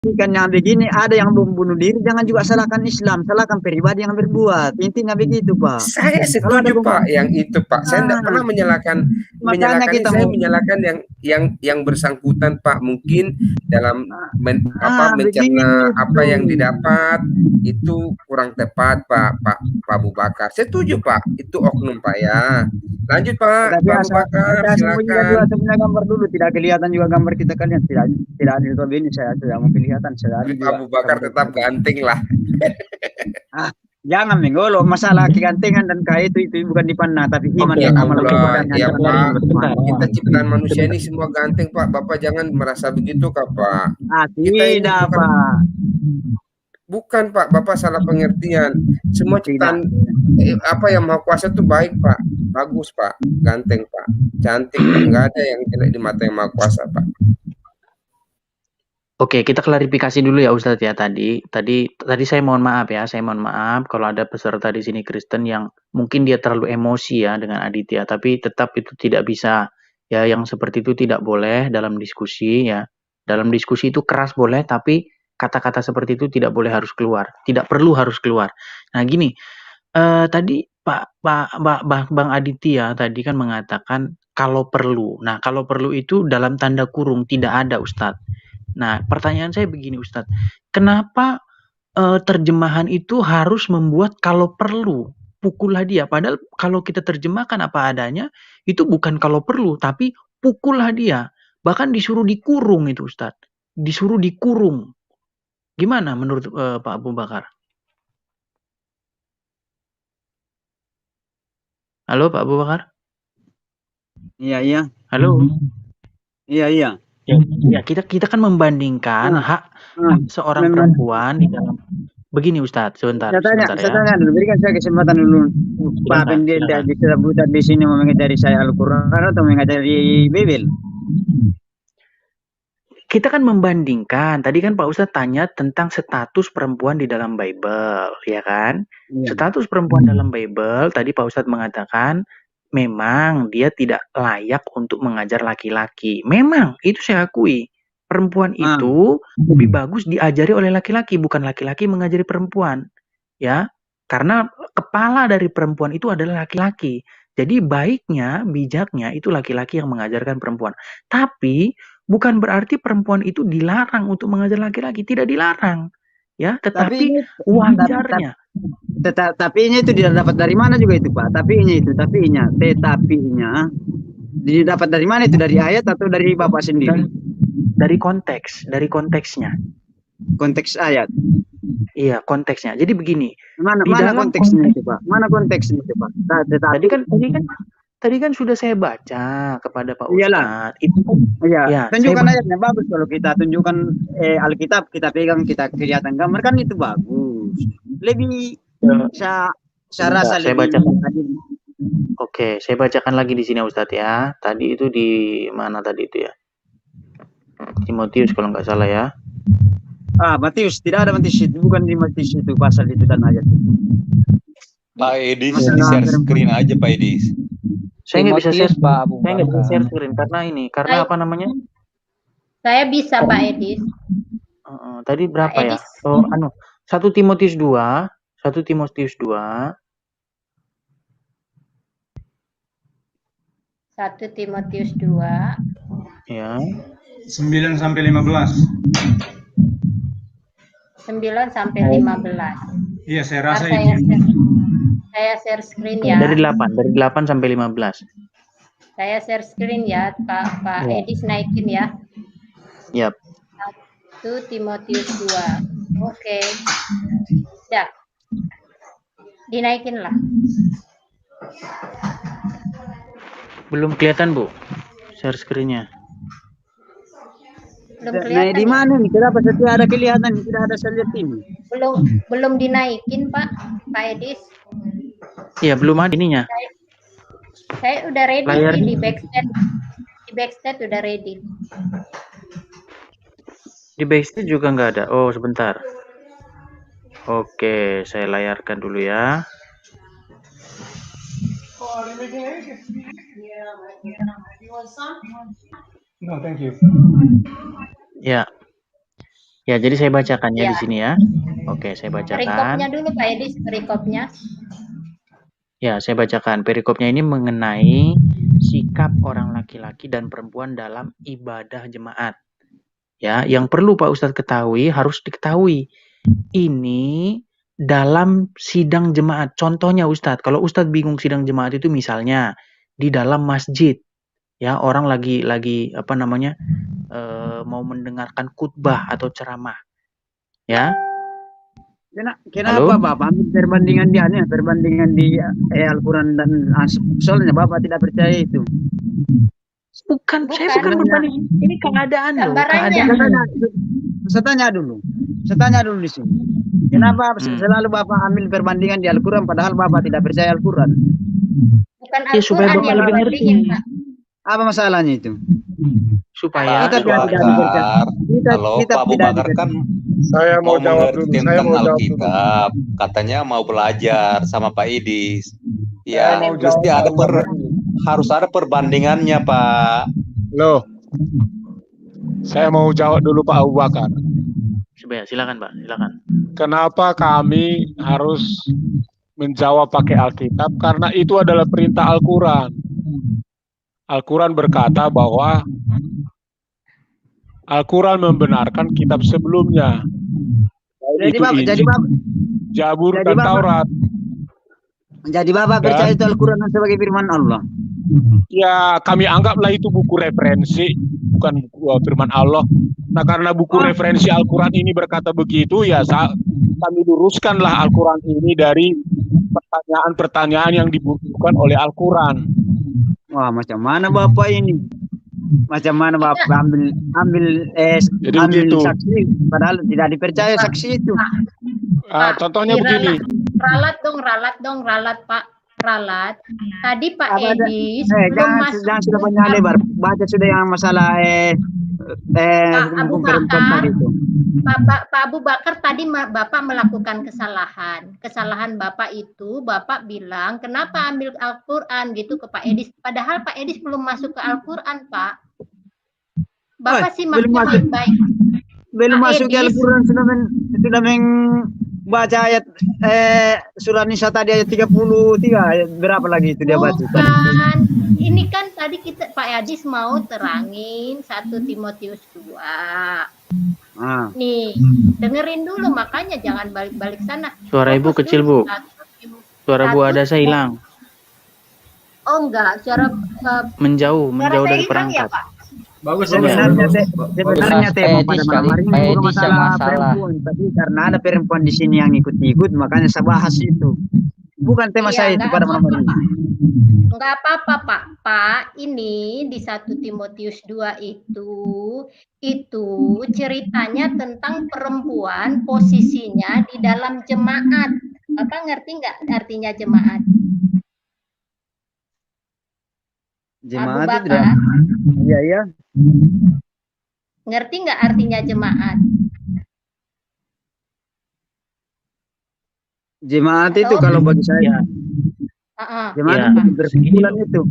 Kan yang begini ada yang bom bunuh diri, jangan juga salahkan Islam, salahkan pribadi yang berbuat. Intinya begitu, Pak. Saya Kalau ada setuju bom, Pak yang itu Pak. Saya tidak nah, pernah menyalahkan makanya menyalahkan ini. kita Saya mau, menyalahkan yang bersangkutan Pak. Mungkin dalam mencerna apa begitu. yang didapat itu kurang tepat Pak Abu Bakar. Setuju Pak. Itu oknum Pak ya. Lanjut Pak Tapi Abu Bakar saya mau juga silakan. punya gambar dulu, tidak kelihatan juga gambar kita kalian, tidak ada di ini, saya tidak mau kelihatan, saya ada Tapi Pak juga Abu Bakar gambar tetap kita. ganteng lah. Ah, jangan menggolok masalah kegantengan dan kaya itu bukan dipandang, tapi iman Ya dan amal Allah, perbuatan yang ya antara lain Pak. bagaimana. Kita ciptaan manusia ini semua ganteng Pak. Bapak jangan merasa begitu Kak Pak. Kita ini Tidak, bukan Pak. bukan Pak. Bapak salah pengertian. Semua Tidak. ciptaan apa yang Maha Kuasa itu baik Pak. Bagus Pak. Ganteng Pak. Cantik Pak. Nggak ada yang jelek di mata yang Maha Kuasa Pak. Oke, kita klarifikasi dulu ya Ustadz ya tadi saya mohon maaf ya, saya mohon maaf kalau ada peserta di sini Kristen yang mungkin dia terlalu emosi ya dengan Aditya, tapi tetap itu tidak bisa ya, yang seperti itu tidak boleh dalam diskusi ya. Dalam diskusi itu keras boleh, tapi kata-kata seperti itu tidak boleh harus keluar, tidak perlu harus keluar. Nah gini, tadi Bang Aditya tadi kan mengatakan kalau perlu. Nah kalau perlu itu dalam tanda kurung tidak ada Ustadz. Nah, pertanyaan saya begini Ustadz, kenapa terjemahan itu harus membuat kalau perlu, pukullah dia, padahal kalau kita terjemahkan apa adanya, itu bukan kalau perlu, tapi pukullah dia, bahkan disuruh dikurung itu Ustadz, disuruh dikurung. Gimana menurut Pak Abu Bakar? Halo Pak Abu Bakar? Iya, iya. Halo? Iya, iya. Ya, kita kan membandingkan Nah, hak nah, seorang memang perempuan di dalam begini Ustadz, sebentar saya ya. tanya dulu, berikan saya kesempatan dulu. Pak Sebentar, Pendeta silakan. disebutkan di sini mau mengajari saya Al-Quran atau mengajari Bible? Kita kan membandingkan, tadi kan Pak Ustadz tanya tentang status perempuan di dalam Bible, ya kan? Iya. Status perempuan dalam Bible, tadi Pak Ustadz mengatakan, memang dia tidak layak untuk mengajar laki-laki. Memang, itu saya akui. Perempuan Ah, itu lebih bagus diajari oleh laki-laki, bukan laki-laki mengajari perempuan. Ya, karena kepala dari perempuan itu adalah laki-laki. Jadi baiknya, bijaknya itu laki-laki yang mengajarkan perempuan. Tapi bukan berarti perempuan itu dilarang untuk mengajar laki-laki, tidak dilarang. Ya, tapi tetapi ini, wajarnya. tetapinya itu tidak dapat dari mana juga itu, Pak? Tetapinya didapat dari mana itu? Dari ayat atau dari Bapak sendiri? Dari konteksnya. Konteks ayat. Iya, konteksnya. Jadi begini, Mana di mana dalam konteksnya konteks itu, Pak? Mana konteksnya itu, Pak? tadi Tetapi kan tadi kan sudah saya baca kepada Pak iyalah, Ustadz. Itu iya, ya, saya tunjukkan ayatnya bagus kalau kita tunjukkan Alkitab, kita pegang, kita kelihatan gambar kan itu bagus. Lebih saya saya sebentar, rasa saya lebih bacakan. adil. Oke, saya bacakan lagi di sini Ustadz ya. Tadi itu di mana tadi itu ya? Timotius kalau nggak salah ya. Matius, tidak ada Matius itu, bukan di Matius itu pasal itu dan ayat itu. Pak Edis, Masalah di-share perempuan. screen aja Pak Edis. Saya nggak bisa share, Pak Abu saya nggak bisa Bakar. share screen karena apa namanya? Saya bisa Pak Edis. Tadi berapa Pak ya? Edis. Oh, 1 Timotius 2, 1 Timotius 2. 1 Timotius 2. Ya. 9 sampai 15. 9 sampai 15. Iya, saya rasa saya ini. saya share screen ya. Dari 8 sampai 15. Saya share screen ya, Pak Ya. Edis naikin ya. Yap. 1 Timotius 2. Oke. Ya. Dinaikin lah. Belum kelihatan, Bu. Share screen-nya. Belum Nah, kelihatan. di mana nih? Kenapa setiap ada kelihatan? Tidak ada saya lihat ini. Belum dinaikin, Pak Edis. Iya, belum ada ininya. Saya udah ready Layarnya. di backstage. Di backstage udah ready. Di backstage juga nggak ada. Oh, sebentar. Oke, saya layarkan dulu ya. No, thank you. Ya. Ya, jadi saya bacakannya Ya. di sini ya. Oke, saya Perikopnya bacakan. dulu Pak Edis, perikopnya. Ya, saya bacakan. Perikopnya ini mengenai sikap orang laki-laki dan perempuan dalam ibadah jemaat. Ya, yang perlu Pak Ustadz ketahui, harus diketahui. Ini dalam sidang jemaat. Contohnya Ustadz, kalau Ustadz bingung sidang jemaat itu misalnya di dalam masjid, ya orang lagi apa namanya mau mendengarkan khutbah atau ceramah, ya. Kenapa Halo? Bapak ambil perbandingan di Al-Quran dan soalnya Bapak tidak percaya itu. Bukan, saya Bukan. bukan berbanding. Ini keadaan loh, Gambarannya. keadaan. Saya tanya dulu di sini. Kenapa selalu Bapak ambil perbandingan di Al-Quran padahal Bapak tidak percaya Al-Quran? Bukan Ya, supaya Al-Quran Bapak yang lebih ngerti. dibandingin, Pak. Apa masalahnya itu? Supaya Kita Pak tidak Bakar, kita Pak Abu tidak Bakar kan Saya mau jawab mengerti dulu. Saya tentang mau jawab dulu. Alkitab. Katanya mau belajar sama Pak Idis. Saya Ya, mau mesti jawab ada Pak Bakar dulu. harus ada perbandingannya, Pak. Loh, saya mau jawab dulu Pak Abu Bakar. silakan Pak, silakan. Kenapa kami harus menjawab pakai Alkitab? Karena itu adalah perintah Al-Quran. Al-Quran berkata bahwa Al-Quran membenarkan kitab sebelumnya. Jadi Itu Bapak, Injil, Zabur, jadi dan Bapak- Taurat. jadi Bapak Dan- percaya itu Al-Quran sebagai firman Allah. Ya, kami anggaplah itu buku referensi, bukan buku firman Allah. Nah, karena buku referensi Al-Quran ini berkata begitu, ya kami luruskanlah Al-Quran ini dari pertanyaan-pertanyaan yang dibutuhkan oleh Al-Quran. Wah, macam mana Bapak ini? Macam mana Bapak ambil Jadi ambil begitu. saksi padahal tidak dipercaya saksi itu. Pak, Contohnya begini. Ralat dong, Pak. Ralat. Tadi Pak Apa ada- Edis belum masuk. jangan sudah banyak lebar. Baca sudah yang masalah Abu hukum perempuan Bakar. tadi itu. Pak Abu Bakar tadi Bapak melakukan kesalahan. Kesalahan Bapak itu, Bapak bilang, kenapa ambil Al-Quran gitu ke Pak Edis. Padahal Pak Edis belum masuk ke Al-Quran, Pak. Bapak Oh, simak belum masuk. baik-baik. Belum Pak masuk ke Edis. Al-Quran sudah membaca ayat surah Nisa tadi ayat 33 ayat berapa lagi itu dia baca? Bukan. Ini kan tadi Pak Edis mau terangin 1 Timotius 2. Nih, dengerin dulu, makanya jangan balik-balik sana. Suara Ibu Fokus kecil, dulu. Bu. Suara Bu ada saya hilang. Oh enggak, suara Menjauh saya dari hilang perangkat. ya, Pak? Bagus sebenarnya tema pada malam hari ini bukan Edis yang masalah masalah. perempuan, tapi karena ada perempuan di sini yang ikut-ikut makanya saya bahas itu. Bukan tema Iya, saya itu enggak pada malam hari ini. Enggak apa-apa, Pak. Pak, ini di 1 Timotius 2 itu ceritanya tentang perempuan posisinya di dalam jemaat. Bapak ngerti nggak artinya jemaat? Jemaat Abu itu tidak. Bakar, Iya. ngerti nggak artinya jemaat? Jemaat itu Halo? kalau bagi saya jemaat Ya, itu berkumpulan itu.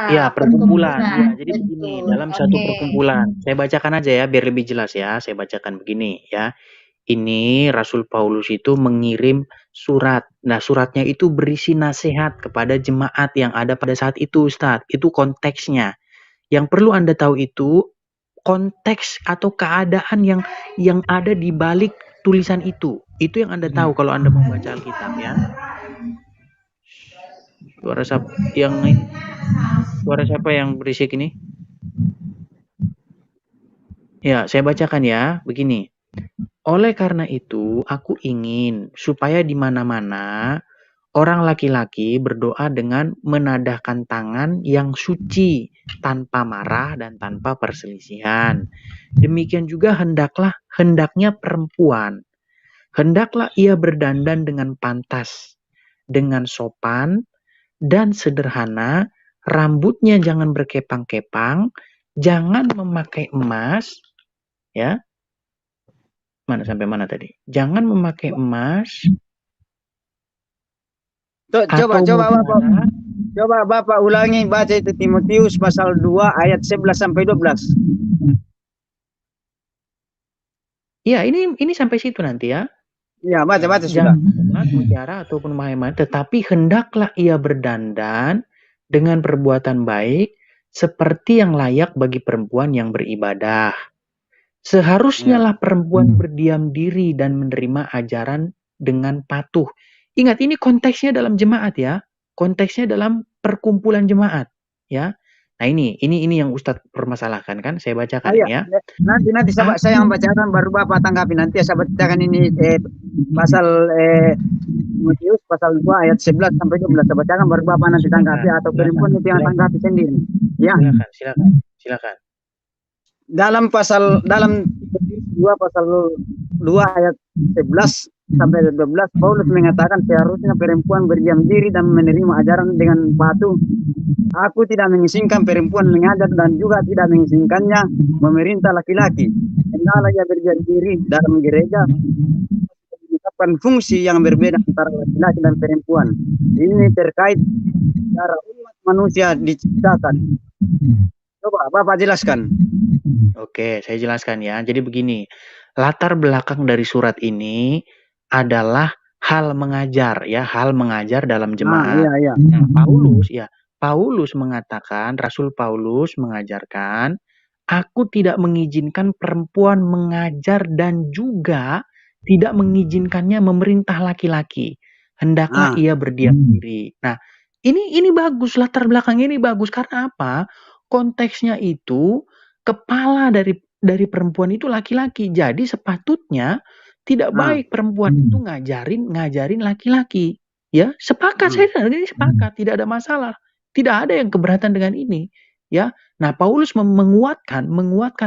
Ya, perkumpulan. Ya, jadi Betul. begini, dalam satu Oke. perkumpulan. Saya bacakan aja ya, biar lebih jelas ya. Saya bacakan begini ya. Ini Rasul Paulus itu mengirim surat. Nah, suratnya itu berisi nasihat kepada jemaat yang ada pada saat itu, Ustadz. Itu konteksnya. Yang perlu Anda tahu itu konteks atau keadaan yang ada di balik tulisan itu. Itu yang Anda tahu kalau Anda membaca Alkitab ya. Suara siapa yang berisik ini? Ya, saya bacakan ya, begini. Oleh karena itu, aku ingin supaya di mana-mana orang laki-laki berdoa dengan menadahkan tangan yang suci, tanpa marah dan tanpa perselisihan. Demikian juga hendaknya perempuan. Hendaklah ia berdandan dengan pantas, dengan sopan dan sederhana, rambutnya jangan berkepang-kepang, jangan memakai emas, ya. Mana sampai mana tadi? Jangan memakai emas. Coba Bapak ulangi baca itu Timotius pasal 2 ayat 11 sampai 12. Iya, ini sampai situ nanti ya. Ya, baca sudah. Jangan mutiara ataupun mahema, tetapi hendaklah ia berdandan dengan perbuatan baik seperti yang layak bagi perempuan yang beribadah. Seharusnya lah perempuan berdiam diri dan menerima ajaran dengan patuh. Ingat, ini konteksnya dalam jemaat ya. Konteksnya dalam perkumpulan jemaat ya. Nah, ini yang Ustadz permasalahkan kan, saya bacakan ya. Nanti saya yang bacakan, baru Bapak tanggapi. Nanti saya bacakan ini pasal Timotius pasal 2 ayat 11 sampai 12. Saya bacakan, baru Bapak nanti tanggapi, atau perempuan itu yang tanggapi sendiri. Ya. Silakan. Dalam Timotius 2 pasal 2 ayat 11 sampai 12, Paulus mengatakan seharusnya perempuan berdiam diri dan menerima ajaran dengan patuh. Aku tidak mengizinkan perempuan mengajar dan juga tidak mengizinkannya memerintah laki-laki. Hendaklah ia berdiam diri dalam gereja, menetapkan fungsi yang berbeda antara laki-laki dan perempuan. Ini terkait cara umat manusia diciptakan. Coba Bapak jelaskan. Oke, saya jelaskan ya. Jadi begini, latar belakang dari surat ini adalah hal mengajar ya, hal mengajar dalam jemaat. Nah, Paulus mengatakan, Rasul Paulus mengajarkan, aku tidak mengizinkan perempuan mengajar dan juga tidak mengizinkannya memerintah laki-laki. Hendaklah ia berdiam diri. Nah, ini bagus, latar belakang ini bagus karena apa? Konteksnya itu kepala dari perempuan itu laki-laki. Jadi sepatutnya tidak baik perempuan itu ngajarin laki-laki. Ya, sepakat saya ini sepakat, tidak ada masalah. Tidak ada yang keberatan dengan ini, ya. Nah, Paulus menguatkan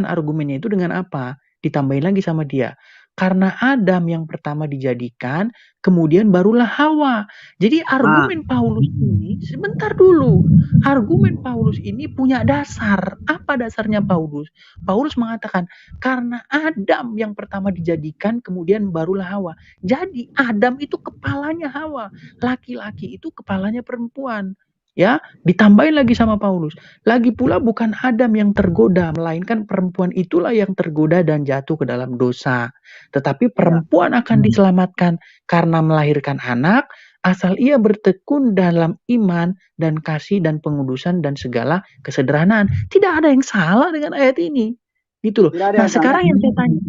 argumennya itu dengan apa? Ditambahin lagi sama dia. Karena Adam yang pertama dijadikan, kemudian barulah Hawa. Jadi argumen Paulus ini, sebentar dulu. Argumen Paulus ini punya dasar. Apa dasarnya Paulus? Paulus mengatakan, karena Adam yang pertama dijadikan, kemudian barulah Hawa. Jadi Adam itu kepalanya Hawa. Laki-laki itu kepalanya perempuan. Ya, ditambahin lagi sama Paulus. Lagi pula bukan Adam yang tergoda, melainkan perempuan itulah yang tergoda dan jatuh ke dalam dosa. Tetapi perempuan akan diselamatkan karena melahirkan anak, asal ia bertekun dalam iman dan kasih dan pengudusan dan segala kesederhanaan. Tidak ada yang salah dengan ayat ini. Gitu loh. Nah, sekarang yang saya tanya.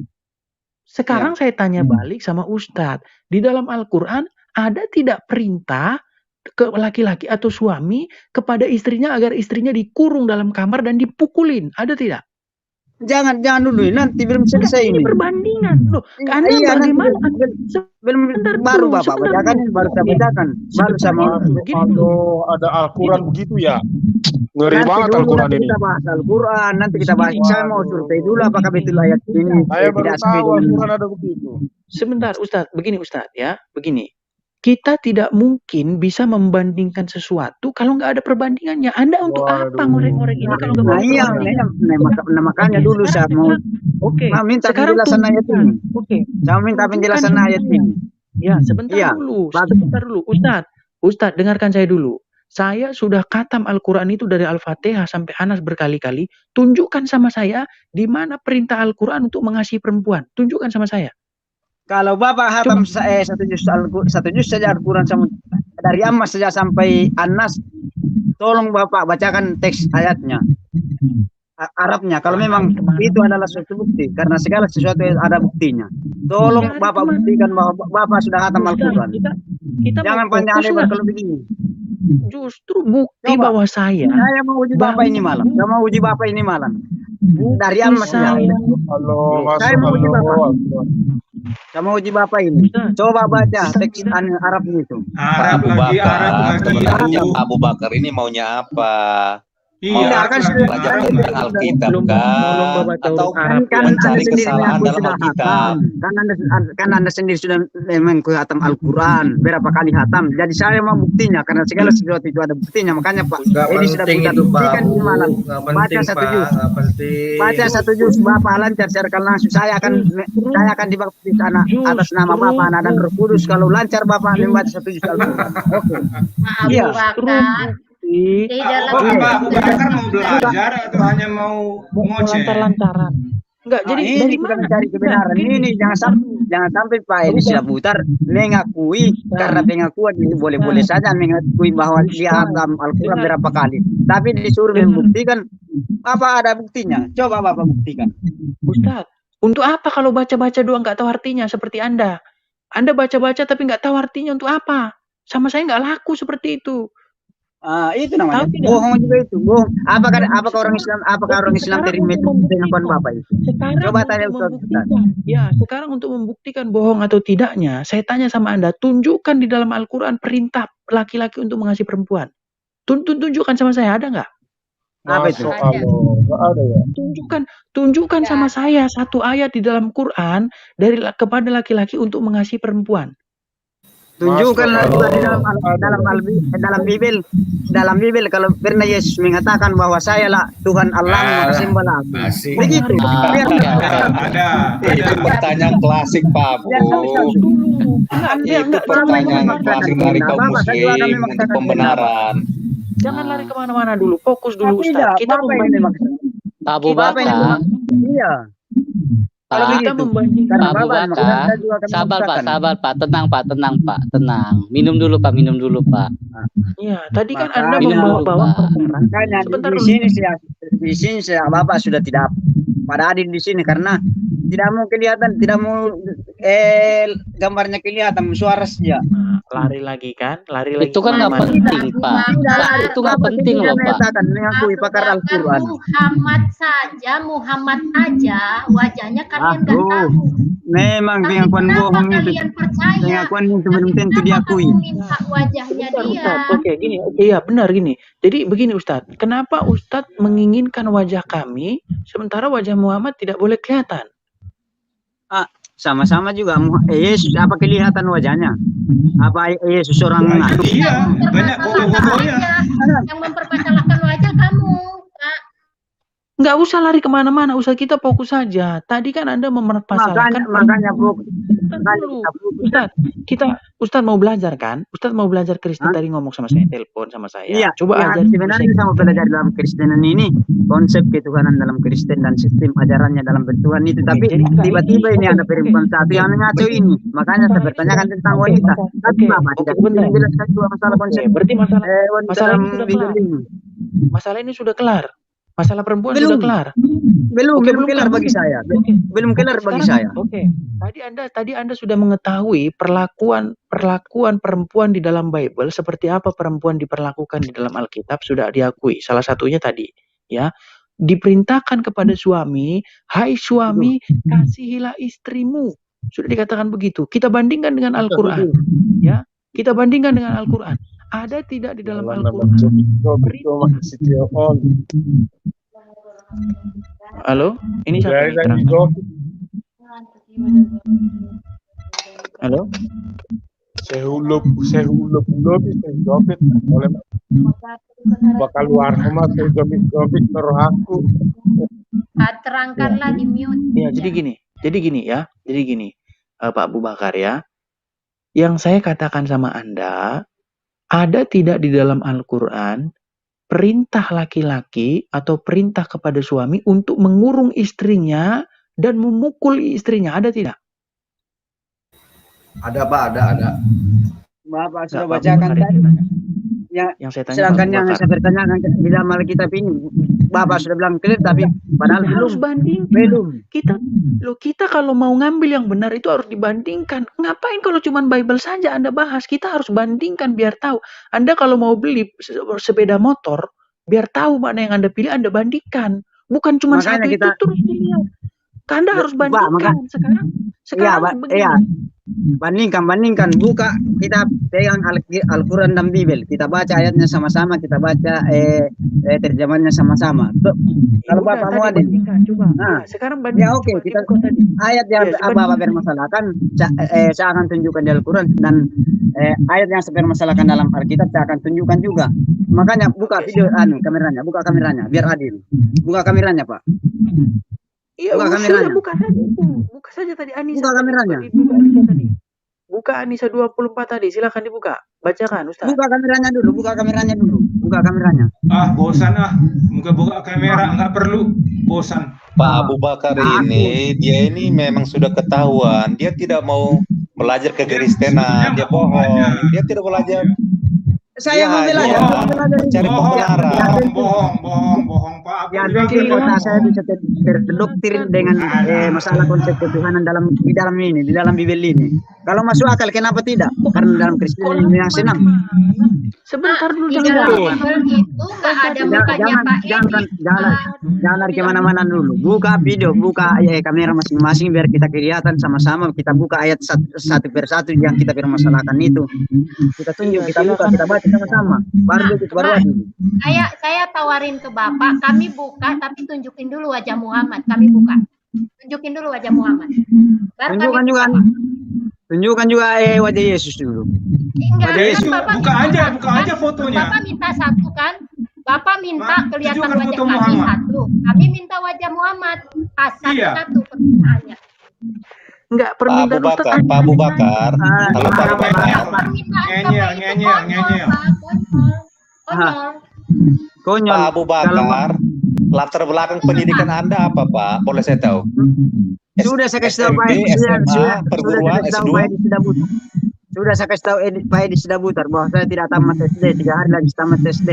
Sekarang saya tanya balik sama Ustadz. Di dalam Al-Quran ada tidak perintah ke laki-laki atau suami kepada istrinya agar istrinya dikurung dalam kamar dan dipukulin? Ada tidak? Jangan dulu, nanti belum selesai ini. Perbandingan loh. Anda bagaimana? Baru Bapak bacakan, baru saya bacakan. Baru sama kalau ada Al-Quran begitu ya. Ngeri banget Al-Quran ini. Kita bahas Al-Quran, nanti kita bahas. Saya mau survei dulu apakah betul ayat ini. Saya baru tahu Al-Quran ada begitu. Sebentar Ustadz, begini Ustadz ya, begini. Kita tidak mungkin bisa membandingkan sesuatu kalau nggak ada perbandingannya. Anda untuk apa ngorek-ngorek ini kalau nggak ada perbandingan? Makanya dulu saya mau minta penjelasan ayat ini. Saya minta penjelasan ayat ini. Ya, sebentar dulu. Ustadz, dengarkan saya dulu. Saya sudah khatam Al-Quran itu dari Al-Fatihah sampai Anas berkali-kali. Tunjukkan sama saya di mana perintah Al-Quran untuk mengasihi perempuan. Tunjukkan sama saya. Kalau Bapak hatam satu juz saja Al-Quran dari Ammas saja sampai Anas, tolong Bapak bacakan teks ayatnya, Arabnya. Kalau memang itu adalah suatu bukti, karena segala sesuatu ada buktinya. Tolong Bapak buktikan bahwa Bapak sudah hatam Al-Quran. Jangan panjang lebar kalau begini. Justru bukti bahwa saya mau uji Bapak ini malam. Saya mau uji Bapak ini malam. Dari Ammas saja. Saya mau uji Bapak. Saya mau uji Bapak ini. Coba baca teks Arab itu. Abu Bakar ini maunya apa? Iya, kan belajar tentang Alkitab kan? Atau mencari kesalahan dalam Alkitab? Kan Anda sendiri sudah menghatam Al-Quran berapa kali hatam. Jadi saya mau buktinya, karena segala sesuatu itu ada buktinya. Makanya Pak ini sudah kita buktikan di malam. Baca satu juz, Bapak lancar siarkan langsung. Saya akan dibaptis atas nama Bapak, Anak dan Roh Kudus. Kalau lancar Bapak membaca satu juz Al-Quran. Iya. Apakah mau belajar atau hanya mau ngoceh? Lantar-lantaran. Enggak, jadi ini dari kita mana? mencari kebenaran. Enggak, Ini jangan sampai Pak Edi Syahputar mengakui karena pengakuan itu boleh-boleh saja mengakui bahwa dia agam Al-Quran berapa kali. Tapi disuruh membuktikan, apa ada buktinya? Coba Bapak buktikan. Ustaz, untuk apa kalau baca-baca doang nggak tahu artinya seperti Anda? Anda baca-baca tapi nggak tahu artinya untuk apa? Sama saya nggak laku seperti itu. Itu namanya Tahu tidak? bohong juga itu, bohong. Apakah orang Islam terima pengakuan Bapak itu? Coba tanya Ustaz. Ya, sekarang untuk membuktikan bohong atau tidaknya, saya tanya sama Anda, tunjukkan di dalam Al-Quran perintah laki-laki untuk mengasihi perempuan. Tunjukkan sama saya, ada nggak? Apa itu? Ada ya. Tunjukkan sama saya satu ayat di dalam Quran kepada laki-laki untuk mengasihi perempuan. Tunjukkanlah juga di dalam Bible kalau pernah Yesus mengatakan bahwa saya lah Tuhan Allah sembahlah. Begitu. Ada. Itu pertanyaan klasik Pak Bu. Itu pertanyaan klasik dari kaum muslim untuk pembenaran. Jangan lari kemana-mana dulu, fokus dulu Ustaz. Kita Pak Abu Bakar. Iya. Pak, kita membandingkan Pak Abu Bakar, sabar Pak, tenang Pak, tenang. Minum dulu Pak. Iya, tadi kan Anda membawa makanya di sini Bapak sudah tidak pada adil di sini karena tidak mau kelihatan, gambarnya kelihatan, suara saja. Lari lagi. Itu kan nggak penting Pak. Itu nggak penting loh Pak. Mengakui pakar Al-Quran. Muhammad aja wajahnya kalian nggak tahu. Memang pengakuan bohong itu. Pengakuan itu belum tentu diakui. Wajahnya dia. Oke, gini. Iya, benar gini. Jadi begini Ustadz, kenapa Ustadz menginginkan wajah kami sementara wajah Muhammad tidak boleh kelihatan? Sama-sama juga Yesus apa kelihatan wajahnya? Apa Yesus orang Iya, banyak foto-fotonya. Yang mempermasalahkan wajah kamu, Pak. Nggak usah lari kemana-mana, usah kita fokus saja. Tadi kan Anda mempermasalahkan. Makanya fokus. Ustadz mau belajar kan? Ustadz mau belajar Kristen tadi ngomong sama saya, telepon sama saya. Iya, coba ajar. Sebenarnya sama belajar dalam Kristenan ini konsep ketuhanan dalam Kristen dan sistem ajarannya dalam bertuhan itu. Tapi tiba-tiba ini ada perempuan satu yang mengacu ini. Makanya saya bertanyakan tentang wanita. Tapi Bapak tidak menjelaskan dua masalah konsep. Berarti masalah ini sudah kelar. Masalah perempuan sudah kelar. Belum kelar bagi saya. Belum kelar bagi saya. Oke. Tadi Anda sudah mengetahui perlakuan perempuan di dalam Bible seperti apa perempuan diperlakukan di dalam Alkitab sudah diakui. Salah satunya tadi, ya. Diperintahkan kepada suami, "Hai suami, kasihilah istrimu." Sudah dikatakan begitu. Kita bandingkan dengan Al-Qur'an, ya. Kita bandingkan dengan Al-Qur'an. Ada tidak di dalam Al-Quran? Halo, ini siapa? Halo? Sehulup bakal luar rumah sejobit terhaku. Terangkanlah di mute. Ya, jadi gini, Pak Abu Bakar ya. Yang saya katakan sama Anda, ada tidak di dalam Al-Quran perintah laki-laki atau perintah kepada suami untuk mengurung istrinya dan memukul istrinya? Ada tidak? Ada Pak, ada. Bapak sudah bacakan tadi. Yang saya tanya. Sedangkan yang saya bertanyakan di dalam Alkitab ini, Bapak sudah bilang clear, tapi padahal harus bandingkan. Belum. Kita kalau mau ngambil yang benar itu harus dibandingkan. Ngapain kalau cuma Bible saja Anda bahas? Kita harus bandingkan biar tahu. Anda kalau mau beli sepeda motor, biar tahu mana yang Anda pilih, Anda bandingkan. Bukan cuma satu itu terus dilihat. Anda harus bandingkan. Sekarang bandingkan. Buka, kita pegang Al-Quran dan Bible. Kita baca ayatnya sama-sama, kita baca terjemahannya sama-sama. Kalau Bapak mau adil, sekarang bandingkan. Ya oke, kita ayat yang Bapak bermasalahkan, saya akan tunjukkan di Al-Quran, dan ayat yang saya bermasalahkan dalam Alkitab saya akan tunjukkan juga. Makanya buka video kameranya, buka kameranya biar adil. Buka kameranya, Pak. Iya, buka saja tadi Anissa. Buka kameranya. Buka Anissa 24 tadi, silakan dibuka. Bacakan, Ustaz. Buka kameranya dulu. Buka kameranya. Bosan buka kamera, nggak perlu. Bosan. Pak Abu Bakar ini, dia ini memang sudah ketahuan, dia tidak mau belajar kekristenan, dia bohong, dia tidak belajar. Saya mau belajar, mencari pembenaran. Bohong, Pak Abu. Ya, mungkin kota saya bisa terdoktrin dengan masalah konsep ketuhanan di dalam Bible ini. Kalau masuk akal, kenapa tidak? Karena dalam Kristen ini yang senang. Sebentar dulu, Di dalam Bible itu nggak ada mukanya Pak Edi. Jangan kemana-mana dulu. Buka video, buka kamera masing-masing biar kita kelihatan sama-sama. Kita buka ayat satu per satu yang kita permasalahkan itu. Kita tunjuk, kita buka, kita baca sama-sama. Baru adil. Saya tawarin ke Bapak, kami buka tapi tunjukin dulu wajah Muhammad. Kami buka. Tunjukin dulu wajah Muhammad. Tunjukkan juga wajah Yesus dulu. Wajah Yesus, buka aja fotonya. Bapak minta satu kan? Bapak minta kelihatan wajah foto kami Muhammad. satu. Kami minta wajah Muhammad. Satu permintaannya. Enggak, Pak Abu Bakar. Halo Pak Abu Bakar. Ngeyel. Konyol. Pak Abu Bakar, latar belakang pendidikan Anda apa Pak? Boleh saya tahu? Sudah saya kasih tahu Pak Edi, perguruan S2. Sudah saya kasih tahu Pak Edi Sidabutar bahwa saya tidak tamat SD, 3 hari lagi tamat SD.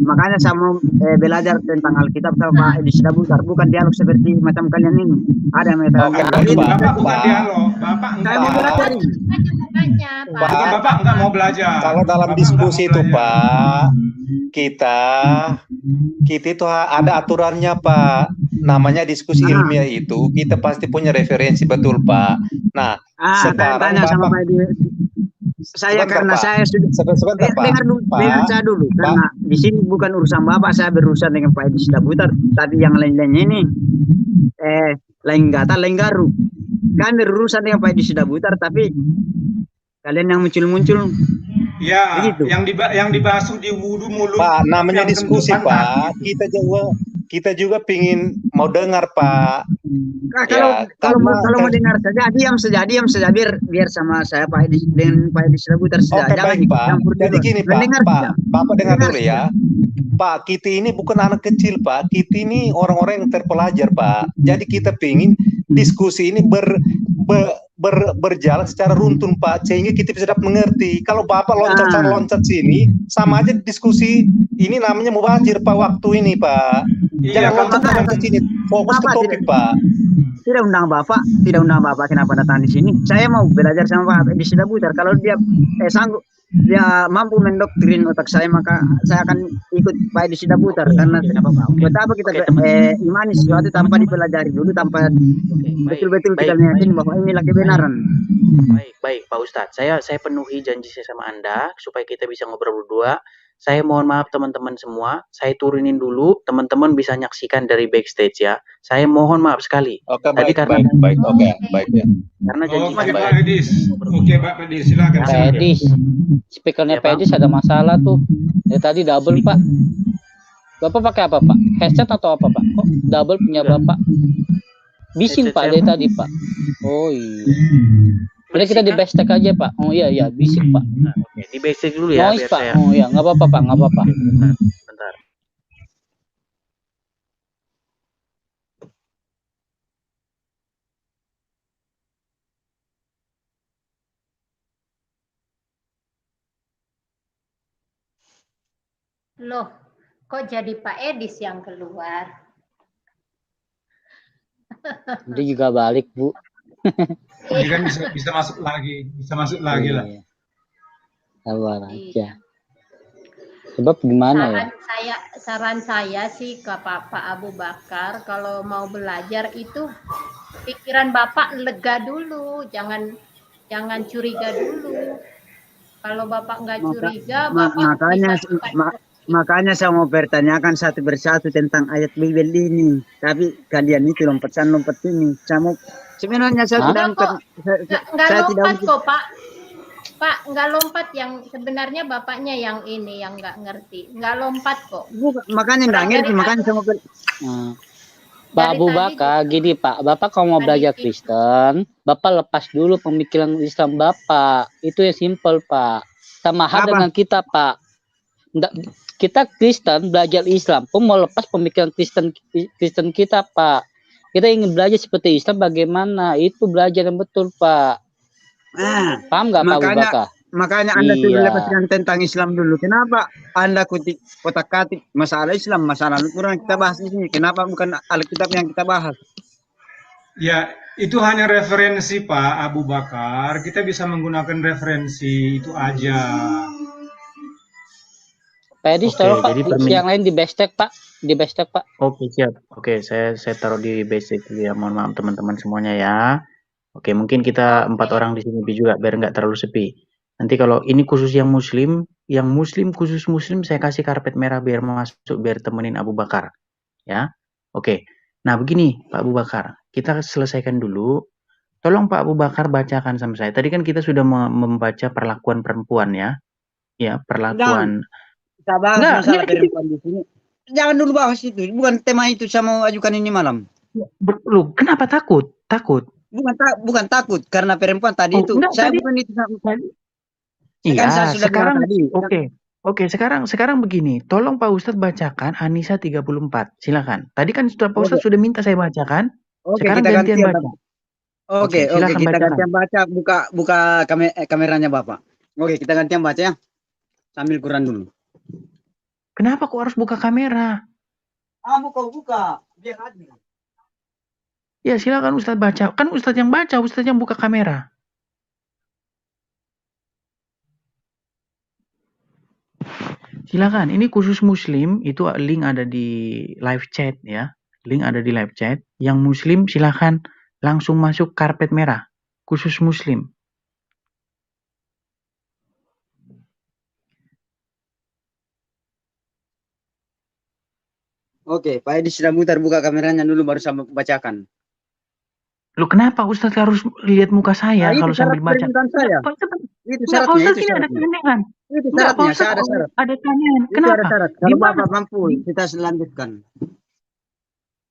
Makanya saya mau belajar tentang Alkitab sama Pak Edi Sidabutar, bukan dialog seperti macam kalian ini. Ada yang mengatakan Bapak bukan dialog, Bapak enggak mau belajar. Bapak enggak mau belajar. Kalau dalam diskusi itu Pak, kita itu ada aturannya Pak. Namanya diskusi ilmiah itu kita pasti punya referensi, betul Pak. Nah, sekarang tanya sama Pak Edi. Saya karena saya sudah dengar saya dulu karena di sini bukan urusan Bapak, saya berurusan dengan Pak Edi Sidabutar, tapi yang lain-lainnya ini lain garu. Kami berurusan dengan Pak Edi Sidabutar, tapi kalian yang muncul ya begitu. yang dibahas di wudu mulut Pak, namanya diskusi Pak. Kita juga pingin mau dengar Pak. Kalau mau dengar saja diam saja biar sama saya Pak Edi dengan Pak Edi Sidabutar saja. Oke, baik Pak. Jadi gini Pak, Bapak dengar dulu ya. Pak, kita ini bukan anak kecil Pak. Kita ini orang-orang yang terpelajar Pak. Jadi kita pingin diskusi ini berjalan secara runtun Pak, sehingga kita bisa dapat mengerti. Kalau Bapak loncat sini, sama aja diskusi ini namanya mubazir Pak waktu ini Pak. Jangan loncat ke sini, fokus ke topik Pak. Tidak undang Bapak, kenapa datang di sini? Saya mau belajar sama Pak Edi Sidabutar. Kalau dia sanggup, dia mampu mendoktrin otak saya, maka saya akan ikut Pak Edi Sidabutar. Karena betapa kita imani sesuatu tanpa dipelajari dulu, tanpa betul-betul kita yakin bahwa inilah kebenaran. Baik Pak Ustadz, saya penuhi janji saya sama Anda supaya kita bisa ngobrol berdua. Saya mohon maaf teman-teman semua, saya turunin dulu, teman-teman bisa nyaksikan dari backstage ya. Saya mohon maaf sekali. Oke, tadi baik ya. Karena janji Pak Edi. Oke, Pak Edi, silakan. Pak Edi, speakernya Pak Edi ada masalah tuh. Tadi double Pak. Bapak pakai apa Pak? Headset atau apa Pak? Kok double punya Bapak? Bising Pak dari tadi Pak. Oh iya. Boleh kita di backstage aja Pak. Oh iya bising Pak. Oke, di backstage dulu ya. Noise Pak. Oh iya, nggak apa-apa Pak, nggak apa-apa. Bentar. Loh, kok jadi Pak Edis yang keluar? Dia juga balik Bu. Jadi kan bisa masuk lagi lah. Sabar aja. Sebab gimana Saran saya sih ke Pak Abu Bakar, kalau mau belajar itu pikiran Bapak lega dulu, jangan curiga dulu. Kalau Bapak nggak curiga, makanya saya mau bertanyakan satu persatu tentang ayat Bible ini. Tapi kalian itu lompat ini. Saya mau sebenarnya saya tidak lompat kok Pak, nggak lompat, yang sebenarnya Bapaknya yang ini yang nggak ngerti, nggak lompat kok. Makanya nggak ngerti, makanya saya mau Pak Abu Bakar, gini Pak, Bapak kalau mau belajar Kristen, Bapak lepas dulu pemikiran Islam Bapak, itu yang simpel Pak. Sama hal dengan kita Pak. Kita Kristen belajar Islam pun mau lepas pemikiran Kristen kita Pak. Kita ingin belajar seperti Islam bagaimana? Itu belajar yang betul, Pak. Paham nggak Pak Abu Bakar? Makanya Anda sudah Iya. lepaskan tentang Islam dulu. Kenapa Anda kotak-katik masalah Islam, masalah Al-Quran kita bahas di sini? Kenapa bukan Alkitab yang kita bahas? Ya, itu hanya referensi Pak Abu Bakar. Kita bisa menggunakan referensi itu aja. Pak Edi, Oke, tolong Pak, jadi yang lain di hashtag Pak, di hashtag Pak. Oke, siap. Oke, saya taruh di basic dulu ya. Mohon maaf teman-teman semuanya ya. Oke, mungkin kita 4 orang di sini juga biar nggak terlalu sepi. Nanti kalau ini khusus yang muslim khusus muslim saya kasih karpet merah biar masuk, biar temenin Abu Bakar. Ya. Oke. Nah, begini Pak Abu Bakar, kita selesaikan dulu. Tolong Pak Abu Bakar bacakan sama saya. Tadi kan kita sudah membaca perlakuan perempuan ya. Ya, perlakuan. Kita bahas Nggak, masalah perempuan di sini. Jangan dulu bahas itu. Bukan tema itu saya mau ajukan ini malam. Loh, kenapa takut? Takut. Bukan takut karena perempuan tadi itu. Enggak, Saya tadi, bukan itu. Iya, saya sudah sekarang tadi. Oke, sekarang begini. Tolong Pak Ustadz bacakan An-Nisa 34. Silakan. Tadi kan sudah Pak Ustadz sudah minta saya bacakan. Oke, Sekarang kita gantian baca. Oke, silakan kita bacakan. gantian baca. Buka kameranya Bapak. Oke, kita gantian baca ya. Sambil Quran dulu. Kenapa kok harus buka kamera? Buka. Biar adil. Ya, silakan Ustadz baca. Kan Ustadz yang baca, Ustadz yang buka kamera. Silakan. Ini khusus muslim, itu link ada di live chat ya. Link ada di live chat. Yang muslim silakan langsung masuk karpet merah. Khusus muslim. Oke, Pak Edi sudah mutar, buka kameranya dulu baru saya bacakan. Loh, kenapa Ustadz harus lihat muka saya kalau sambil baca? Saya. Itu syaratnya. Ustadz ini ada keanehan. Itu syaratnya, saya ada syarat. Ada keanehan. Kenapa? Ada syarat. Kalau Bapak mampu, kita selanjutkan.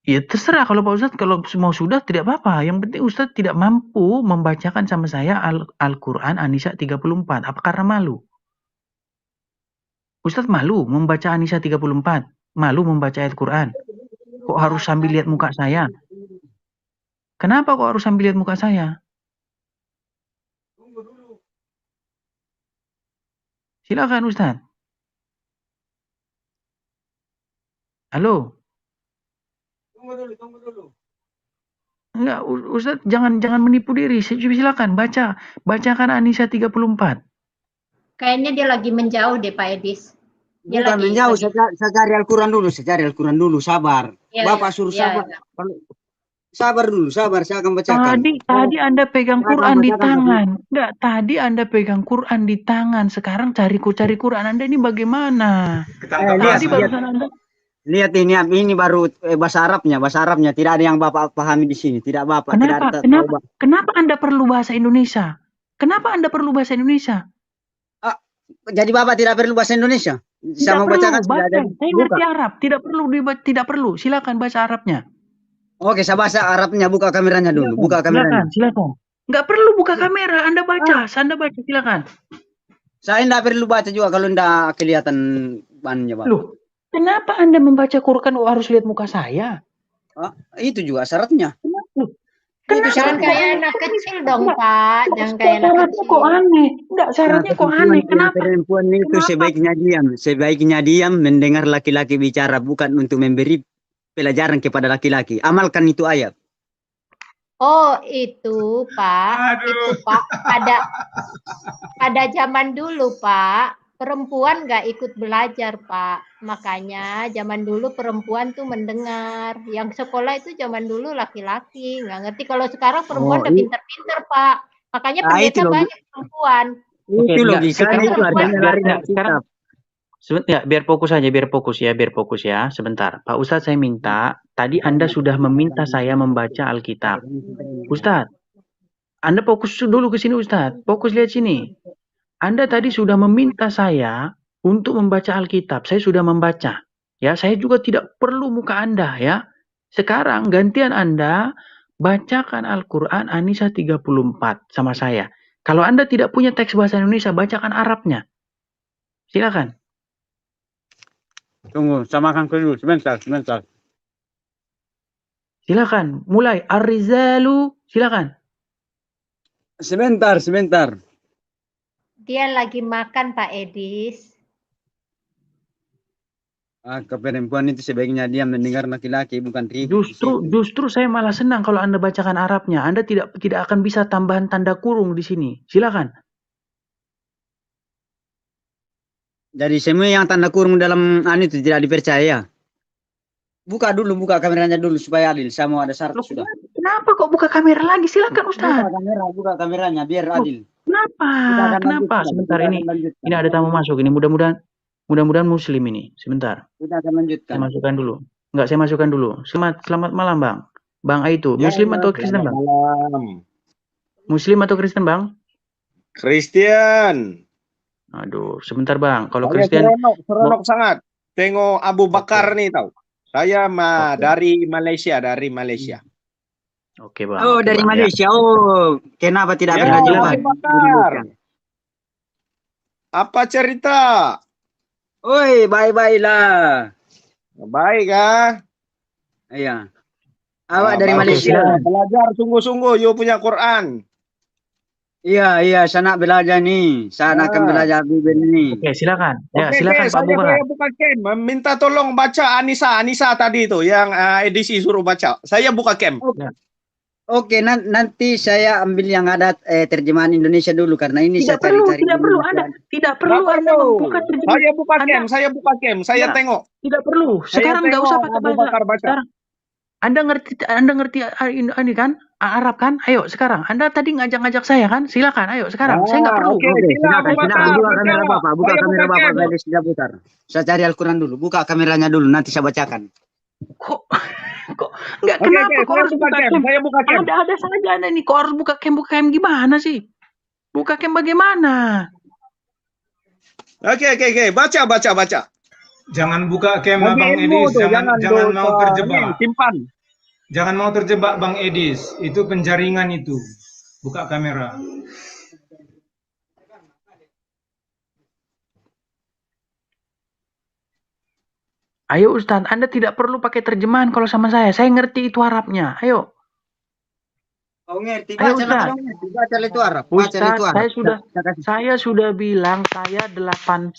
Ya terserah kalau Pak Ustadz, kalau mau sudah tidak apa-apa. Yang penting Ustadz tidak mampu membacakan sama saya Al-Quran An-Nisa 34. Apa karena malu? Ustadz malu membaca An-Nisa 34? Malu membaca ayat Quran? Kok harus sambil lihat muka saya? Kenapa kok harus sambil lihat muka saya? Silakan Ustadz. Halo? Tunggu dulu. Enggak, Ustadz jangan menipu diri. Silakan bacakan An-Nisa 34. Kayaknya dia lagi menjauh deh Pak Edis. Dia Bukan menjauh, saya cari Al-Quran dulu, sabar. Ya, Bapak suruh sabar. Sabar dulu, saya akan bacakan. Tadi Anda pegang Quran di tangan. Enggak, tadi Anda pegang Quran di tangan. Sekarang cari Quran Anda ini bagaimana? Lihat ini baru bahasa Arabnya. Tidak ada yang Bapak pahami di sini. Tidak Bapak. Kenapa Anda perlu bahasa Indonesia? Jadi Bapak tidak perlu bahasa Indonesia? Saya ngerti Arab. Tidak perlu. Silakan bahasa Arabnya. Oke, saya bahasa Arabnya. Buka kameranya dulu. Silakan. Nggak perlu buka kamera. Anda baca. Silakan. Saya tidak perlu baca juga kalau tidak kelihatan bannya, Pak. Loh, kenapa Anda membaca Quran harus lihat muka saya? Itu juga syaratnya. Jangan kayak anak kecil dong, Pak. Jangan kayak anak kecil. Kok aneh? Enggak, syaratnya kok aneh. Kenapa? Perempuan itu sebaiknya diam mendengar laki-laki bicara, bukan untuk memberi pelajaran kepada laki-laki. Amalkan itu ayat. Oh, itu Pak. Itu Pak. Pada zaman dulu, Pak, perempuan nggak ikut belajar, Pak. Makanya zaman dulu perempuan tuh mendengar. Yang sekolah itu zaman dulu laki-laki. Nggak ngerti. Kalau sekarang perempuan udah pinter-pinter, Pak. Makanya pendeta banyak perempuan. Itu logikanya, itu artinya lari dari kitab. Biar fokus ya. Sebentar. Pak Ustadz, saya minta. Tadi Anda sudah meminta saya membaca Alkitab. Ustadz, Anda fokus dulu ke sini, Ustadz. Fokus lihat sini. Anda tadi sudah meminta saya untuk membaca Alkitab. Saya sudah membaca. Ya, saya juga tidak perlu muka Anda ya. Sekarang gantian Anda bacakan Al-Qur'an An-Nisa 34 sama saya. Kalau Anda tidak punya teks bahasa Indonesia, bacakan Arabnya. Silakan. Tunggu, samakan dulu. Sebentar. Silakan, mulai. Ar-Rizalu, silakan. Sebentar, sebentar. Dia lagi makan, Pak Edis. Ke perempuan itu sebaiknya dia mendengar laki-laki, bukan ribut di situ. Justru saya malah senang kalau Anda bacakan Arabnya. Anda tidak akan bisa tambahan tanda kurung di sini. Silakan. Jadi semua yang tanda kurung dalam itu tidak dipercaya. Buka kameranya dulu supaya adil. Saya mau ada syarat Loh, sudah. kenapa kok buka kamera lagi? Silakan Ustaz. Buka kameranya biar adil. Kenapa? Lanjutkan. Sebentar ini ada tamu masuk. Ini mudah-mudahan muslim ini. Sebentar. Kita akan lanjutkan. Saya masukkan dulu. Selamat malam, Bang. Bang Aitu, Muslim atau Kristen, Bang? Malam. Muslim atau Kristen, Bang? Kristen. Aduh, sebentar, Bang. Kalau Saya Kristen seronok sangat. Tengok Abu Bakar nih tahu. Saya dari Malaysia, Oke, Bang. Oh, dari Bang, Malaysia. Ya. Oh, kenapa tidak Ya, berlanjut? Abu Bakar. Apa cerita? Oi, baik-baiklah. Baik kah? Iya. Awak dari bagus. Malaysia. Belajar sungguh-sungguh you punya Quran. Iya, saya nak belajar nih. Saya akan belajar Bible ini. Oke, silakan. Ya, Oke, silakan Pak Bukar. saya buka cam. Minta tolong baca Anissa tadi itu yang edisi suruh baca. Saya buka cam. Oke, nanti saya ambil yang ada terjemahan Indonesia dulu karena ini Tidak saya cari-cari. Tidak perlu Anda membuka terjemahan. Saya buka cam. Saya tengok. Tidak perlu. Sekarang nggak usah pakai bahasa. Anda ngerti ini kan? Arab kan? Ayo sekarang. Anda tadi ngajak-ngajak saya kan? Silakan. Ayo sekarang. Saya nggak perlu. Oke, silakan. Buka kamera Bapak. Buka kamera Bapak. Saya sudah putar. Saya cari Al-Quran dulu. Buka kameranya dulu. Nanti saya bacakan. Kok nggak kenapa kok harus buka cam? Saya buka cam. Ada saja Anda ini. Kok harus buka cam gimana sih? Buka cam bagaimana? Oke. Baca. Jangan buka cam Bang Edis, jangan mau terjebak. Simpan. Jangan mau terjebak Bang Edis, itu penjaringan itu. Buka kamera. Ayo Ustaz, Anda tidak perlu pakai terjemahan kalau sama saya. Saya ngerti itu Arabnya. Ayo. Oh, ngerti. Ayo, Baca itu Arab. Ustaz, saya sudah bilang saya 8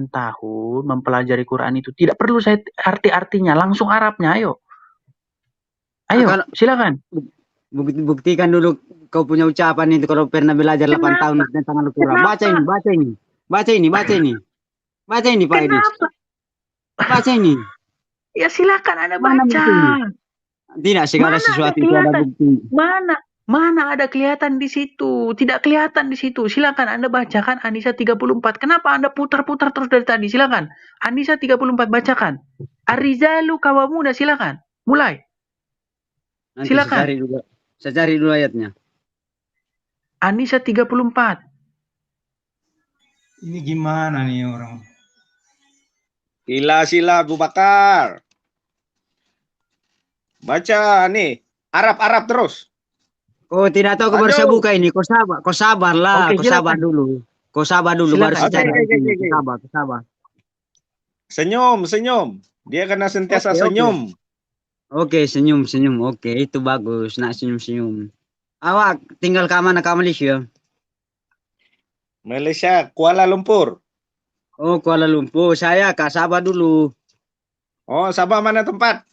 tahun mempelajari Quran itu. Tidak perlu saya artinya, langsung Arabnya. Ayo, silakan. Buktikan dulu kau punya ucapan itu kalau pernah belajar 8 tahun tentang Al-Quran. Baca ini Pak Edis. Baca ini. Ya silakan Anda baca. Tidak segala sesuatu itu ada bukti. Mana ada kelihatan di situ? Tidak kelihatan di situ. Silakan Anda bacakan Anisa 34. Kenapa Anda putar-putar terus dari tadi? Silakan. Anisa 34 bacakan. Ar-Rizalu Kawamuna, silakan. Mulai. Nanti silakan. Saya cari dulu ayatnya. Anisa 34. Ini gimana nih orang? Sila Abu Bakar. Baca nih, Arab terus. Kau tidak tahu kau baru saya buka ini. Kau sabarlah. Oke, kau sabar dulu. Baru saya cari. Sabar. Senyum. Dia kena sentiasa senyum. Oke, senyum. Oke, itu bagus. Nak senyum. Awak tinggal ke mana? Ke Malaysia? Malaysia, Kuala Lumpur. Oh, Kuala Lumpur. Saya ke Sabah dulu. Oh, Sabah mana tempat?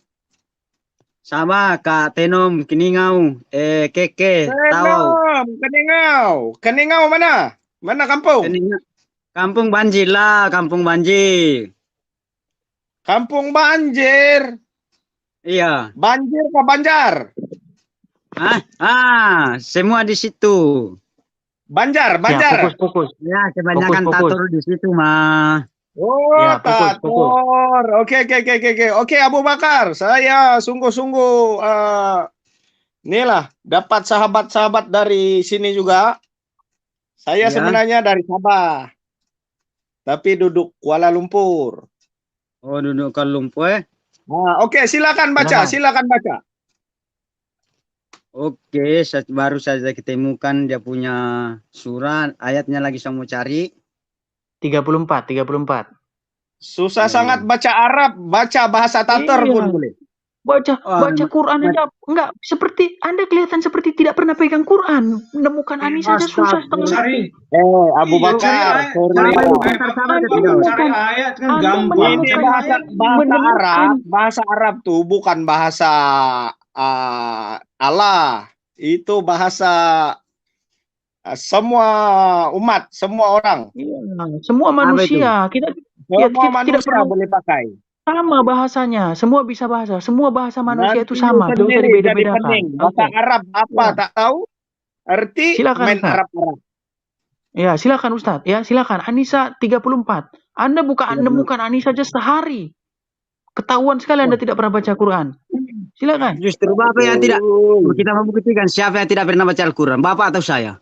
Sama Kak Tenom, Keningau, Keke, Tawau. Keningau mana? Mana kampung? Kampung Banjir lah, Kampung Banjir. Kampung Banjir. Iya. Banjir ke Banjar? Semua di situ. Banjar. Ya, fokus. Ya, kebanyakan tatur di situ mah. Oh, ya, tator. Oke, Abu Bakar. Saya sungguh-sungguh inilah dapat sahabat-sahabat dari sini juga. Saya sebenarnya dari Sabah. Tapi duduk Kuala Lumpur. Oh, duduk Kuala Lumpur. Oke, silakan baca. Oke, baru saja ketemukan dia punya surat. Ayatnya lagi saya mau cari. 34. Susah sangat baca Arab, baca bahasa Tatar Iya. pun boleh. Baca Quran aja enggak seperti Anda kelihatan seperti tidak pernah pegang Quran. Menemukan Anissa aja susah setengah mati. Abu Iya, Bakar, cari ayat kan gampang. Ini bahasa Arab tuh bukan bahasa Allah. Itu bahasa semua umat, semua orang. Iya, semua manusia. Kita manusia tidak perlu boleh pakai. sama bahasanya. Semua bisa bahasa. Semua bahasa manusia itu sama. Tidak usah Jadi dibeda-bedakan. penting. Bahasa Arab apa tak tahu? Arti Silakan, main Ustaz. Arab. Ya, silakan Ustadz. Ya, silakan. Anissa 34. Anda menemukan Anissa aja sehari. Ketahuan sekali Anda tidak pernah baca Quran. Silakan. Justru Bapak yang tidak, kita membuktikan siapa yang tidak pernah baca Al-Quran, Bapak atau saya?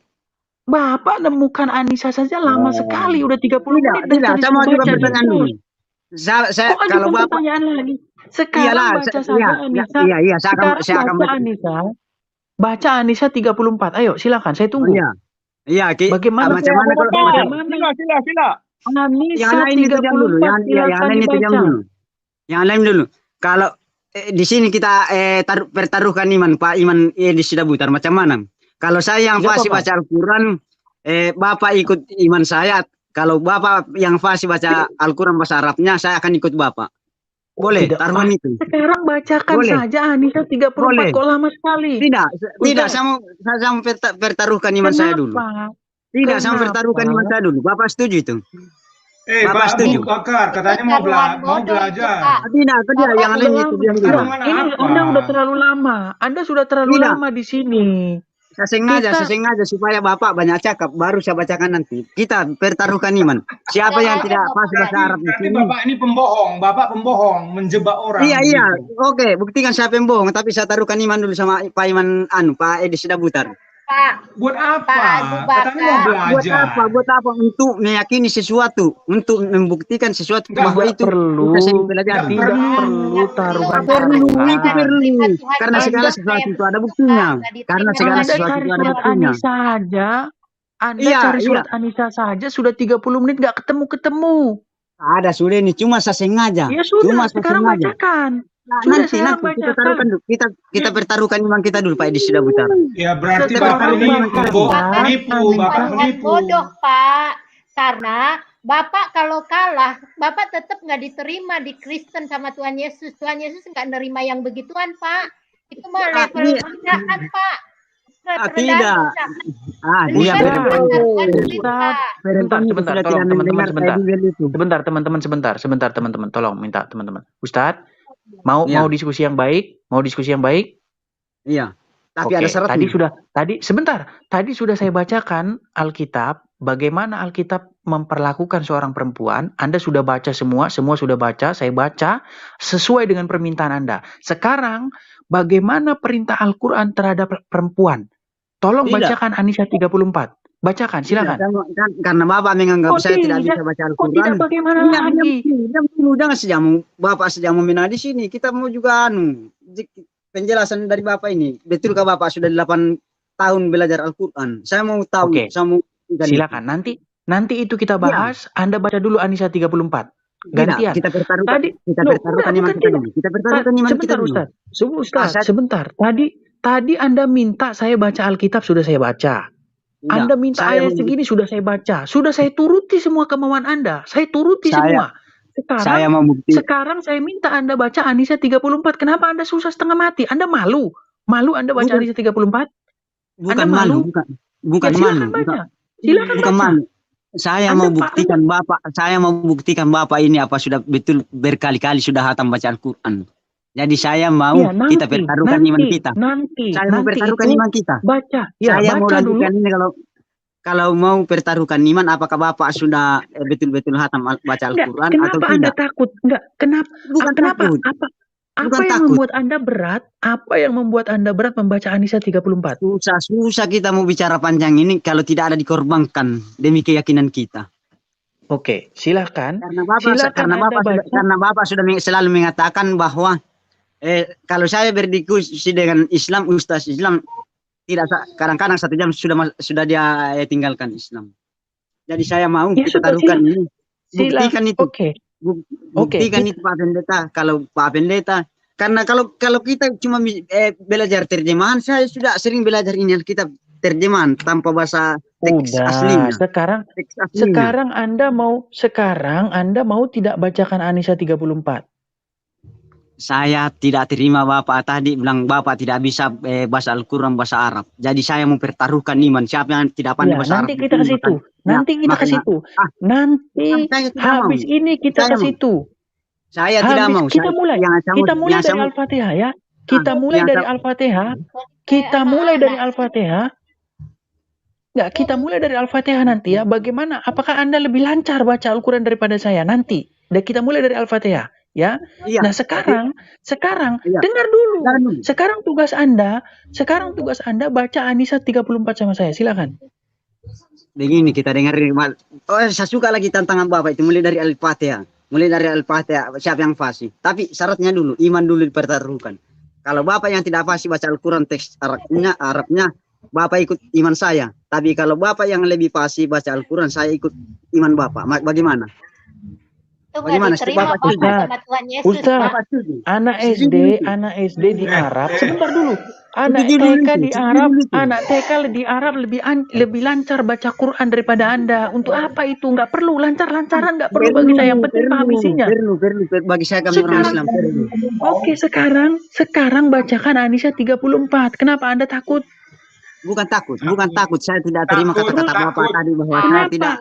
Bapak nemukan Anissa saja lama sekali, udah 30 menit. Tidak, saya mau juga pertanyaan dulu. Saya Kok kalau Bapak pertanyaan lagi? Sekarang Iyalah, baca saja Anissa. Iya, saya akan baca Anissa. Baca Anissa 34. Ayo, silakan. Saya tunggu. Iya, bagaimana macam mana kalau Sila. Anissa yang lain itu jam dulu, yang lain itu jam dulu. Yang lain dulu. Kalau di sini kita pertaruhkan iman, Pak Iman di Sidabutar macam mana? Kalau saya yang fasih baca Al-Quran, Bapak ikut iman saya. Kalau Bapak yang fasih baca Al-Quran bahasa Arabnya, saya akan ikut Bapak. Boleh, taruhan itu. Sekarang bacakan saja Anissa 34. Boleh. Kok lama sekali? Tidak, saya mau pertaruhkan iman saya dulu. Tidak, saya mau pertaruhkan iman saya dulu. Bapak setuju itu? Bapak setuju. Bakar, katanya mau belajar. Tidak, yang lain itu diam dulu. Ini Anda udah terlalu lama. Anda sudah terlalu lama di sini. Saya sengaja supaya Bapak banyak cakap, baru saya bacakan nanti. Kita pertaruhkan iman. Siapa yang tidak fasih bahasa Arab di sini? Bapak ini pembohong, Bapak pembohong, menjebak orang. Iya. Oke, buktikan saya pembohong, tapi saya taruhkan iman dulu sama Pak Iman Pak Edi Sidabutar. Pak, buat apa? Pak Katanya mau belajar. Buat apa? Untuk meyakini sesuatu, untuk membuktikan sesuatu bahwa itu perlu. Tidak perlu taruhan. Itu perlu. Karena segala sesuatu itu ada buktinya. Karena segala sesuatu itu ada buktinya. Anda cari surat Anissa saja sudah 30 menit nggak ketemu. Ada sudah ini, cuma saya sengaja. Ya sudah, sekarang bacakan. Nanti kita taruhkan dulu. Kita pertaruhkan iman kita dulu Pak Edi Sidabutar. Ya berarti Bapak menipu. Bodoh Pak, karena Bapak kalau kalah, Bapak tetap nggak diterima di Kristen sama Tuhan Yesus. Tuhan Yesus nggak nerima yang begituan Pak. Itu mah level rendahan Pak. Tidak. Dia sebentar teman-teman, tolong minta teman-teman. Ustadz, mau diskusi yang baik? Iya. Tapi ada syaratnya. Tadi sudah saya bacakan Alkitab, bagaimana Alkitab memperlakukan seorang perempuan. Anda sudah baca semua sudah baca, saya baca sesuai dengan permintaan Anda. Sekarang bagaimana perintah Al-Quran terhadap perempuan? Tolong bacakan Anissa 34. Bacakan, silakan. Karena Bapak menganggap saya tidak bisa baca Al-Quran. Tidak, bagaimana lagi? Jangan sejam Bapak sedang membina di sini. Kita mau juga penjelasan dari Bapak ini. Betulkah Bapak sudah 8 tahun belajar Al-Quran? Saya mau tahu. Silakan. Nanti itu kita bahas. Anda baca dulu Anissa 34. Gantian. Kita pertaruhkan iman kita dulu. Ustaz, sebentar. Tadi Anda minta saya baca Alkitab, sudah saya baca. Anda minta ayat segini, sudah saya baca. Sudah saya turuti semua kemauan Anda. Saya turuti semua. Sekarang saya minta Anda baca Anissa 34. Kenapa Anda susah setengah mati? Anda malu? Malu Anda baca Anissa 34? Bukan malu. Bukan malu. Silakan baca. Saya mau buktikan Bapak ini apa sudah betul berkali-kali sudah hatam baca Al-Quran. Jadi saya mau kita pertaruhkan iman kita. Saya mau pertaruhkan iman kita. Baca. Saya mau lanjutkan ini kalau mau pertaruhkan iman, apakah Bapak sudah betul-betul hatam baca Al-Quran atau tidak? Kenapa Anda takut? Kenapa? Apa yang membuat Anda berat? Apa yang membuat Anda berat membaca Anissa 34? Susah kita mau bicara panjang ini kalau tidak ada dikorbankan demi keyakinan kita. Oke, silakan. Karena Bapak sudah selalu mengatakan bahwa kalau saya berdiskusi dengan Islam, Ustaz Islam tidak kadang-kadang 1 jam sudah dia tinggalkan Islam. Jadi saya mau kita taruhkan ini. Buktikan itu. Oke, Buktikan itu Pak Pendeta. Kalau Pak Pendeta, karena kalau kita cuma belajar terjemahan, saya sudah sering belajar ini Alkitab terjemahan tanpa bahasa teks udah. aslinya. Teks aslinya. Sekarang Anda mau tidak bacakan An-Nisa 34? Saya tidak terima Bapak tadi bilang Bapak tidak bisa bahasa Al-Quran bahasa Arab. Jadi saya mau pertaruhkan iman. Siapa yang tidak pandai Ya, bahasa nanti Arab? kita ke situ. Nanti kita ke situ. Nanti saya tidak habis mau. ini kita Saya ke mau. situ. Saya tidak mau. Kita mulai. Kita mulai dari Al-Fatihah ya. Kita mulai dari Al-Fatihah. Kita mulai dari Al-Fatihah. Enggak, kita mulai dari Al-Fatihah nanti ya. Bagaimana? Apakah Anda lebih lancar baca Al-Quran daripada saya nanti? Dan kita mulai dari Al-Fatihah. Ya. Iya. Nah, sekarang iya. dengar dulu. Sekarang tugas Anda baca An-Nisa 34 sama saya. Silakan. Begini kita dengar. Oh, saya suka lagi tantangan Bapak itu mulai dari Al-Fatihah. Mulai dari Al-Fatihah siapa yang fasih. Tapi syaratnya dulu, iman dulu dipertaruhkan. Kalau Bapak yang tidak fasih baca Al-Quran teks Arabnya, Bapak ikut iman saya. Tapi kalau Bapak yang lebih fasih baca Al-Quran, saya ikut iman Bapak. Bagaimana? Bagaimana diterima Bapak sama Tuhan Yesus, Ustaz, Pak? anak SD di Arab, sebentar dulu. Anak TK di Arab, anak TK di Arab lebih lancar baca Quran daripada Anda. Untuk apa itu? Enggak perlu lancar-lancaran, enggak perlu bagi saya. Yang penting paham isinya. Perlu bagi saya kami orang Islam. Oke, sekarang bacakan An-Nisa 34. Kenapa Anda takut? Bukan takut. Saya tidak terima kata-kata Bapak tadi bahwa saya tidak.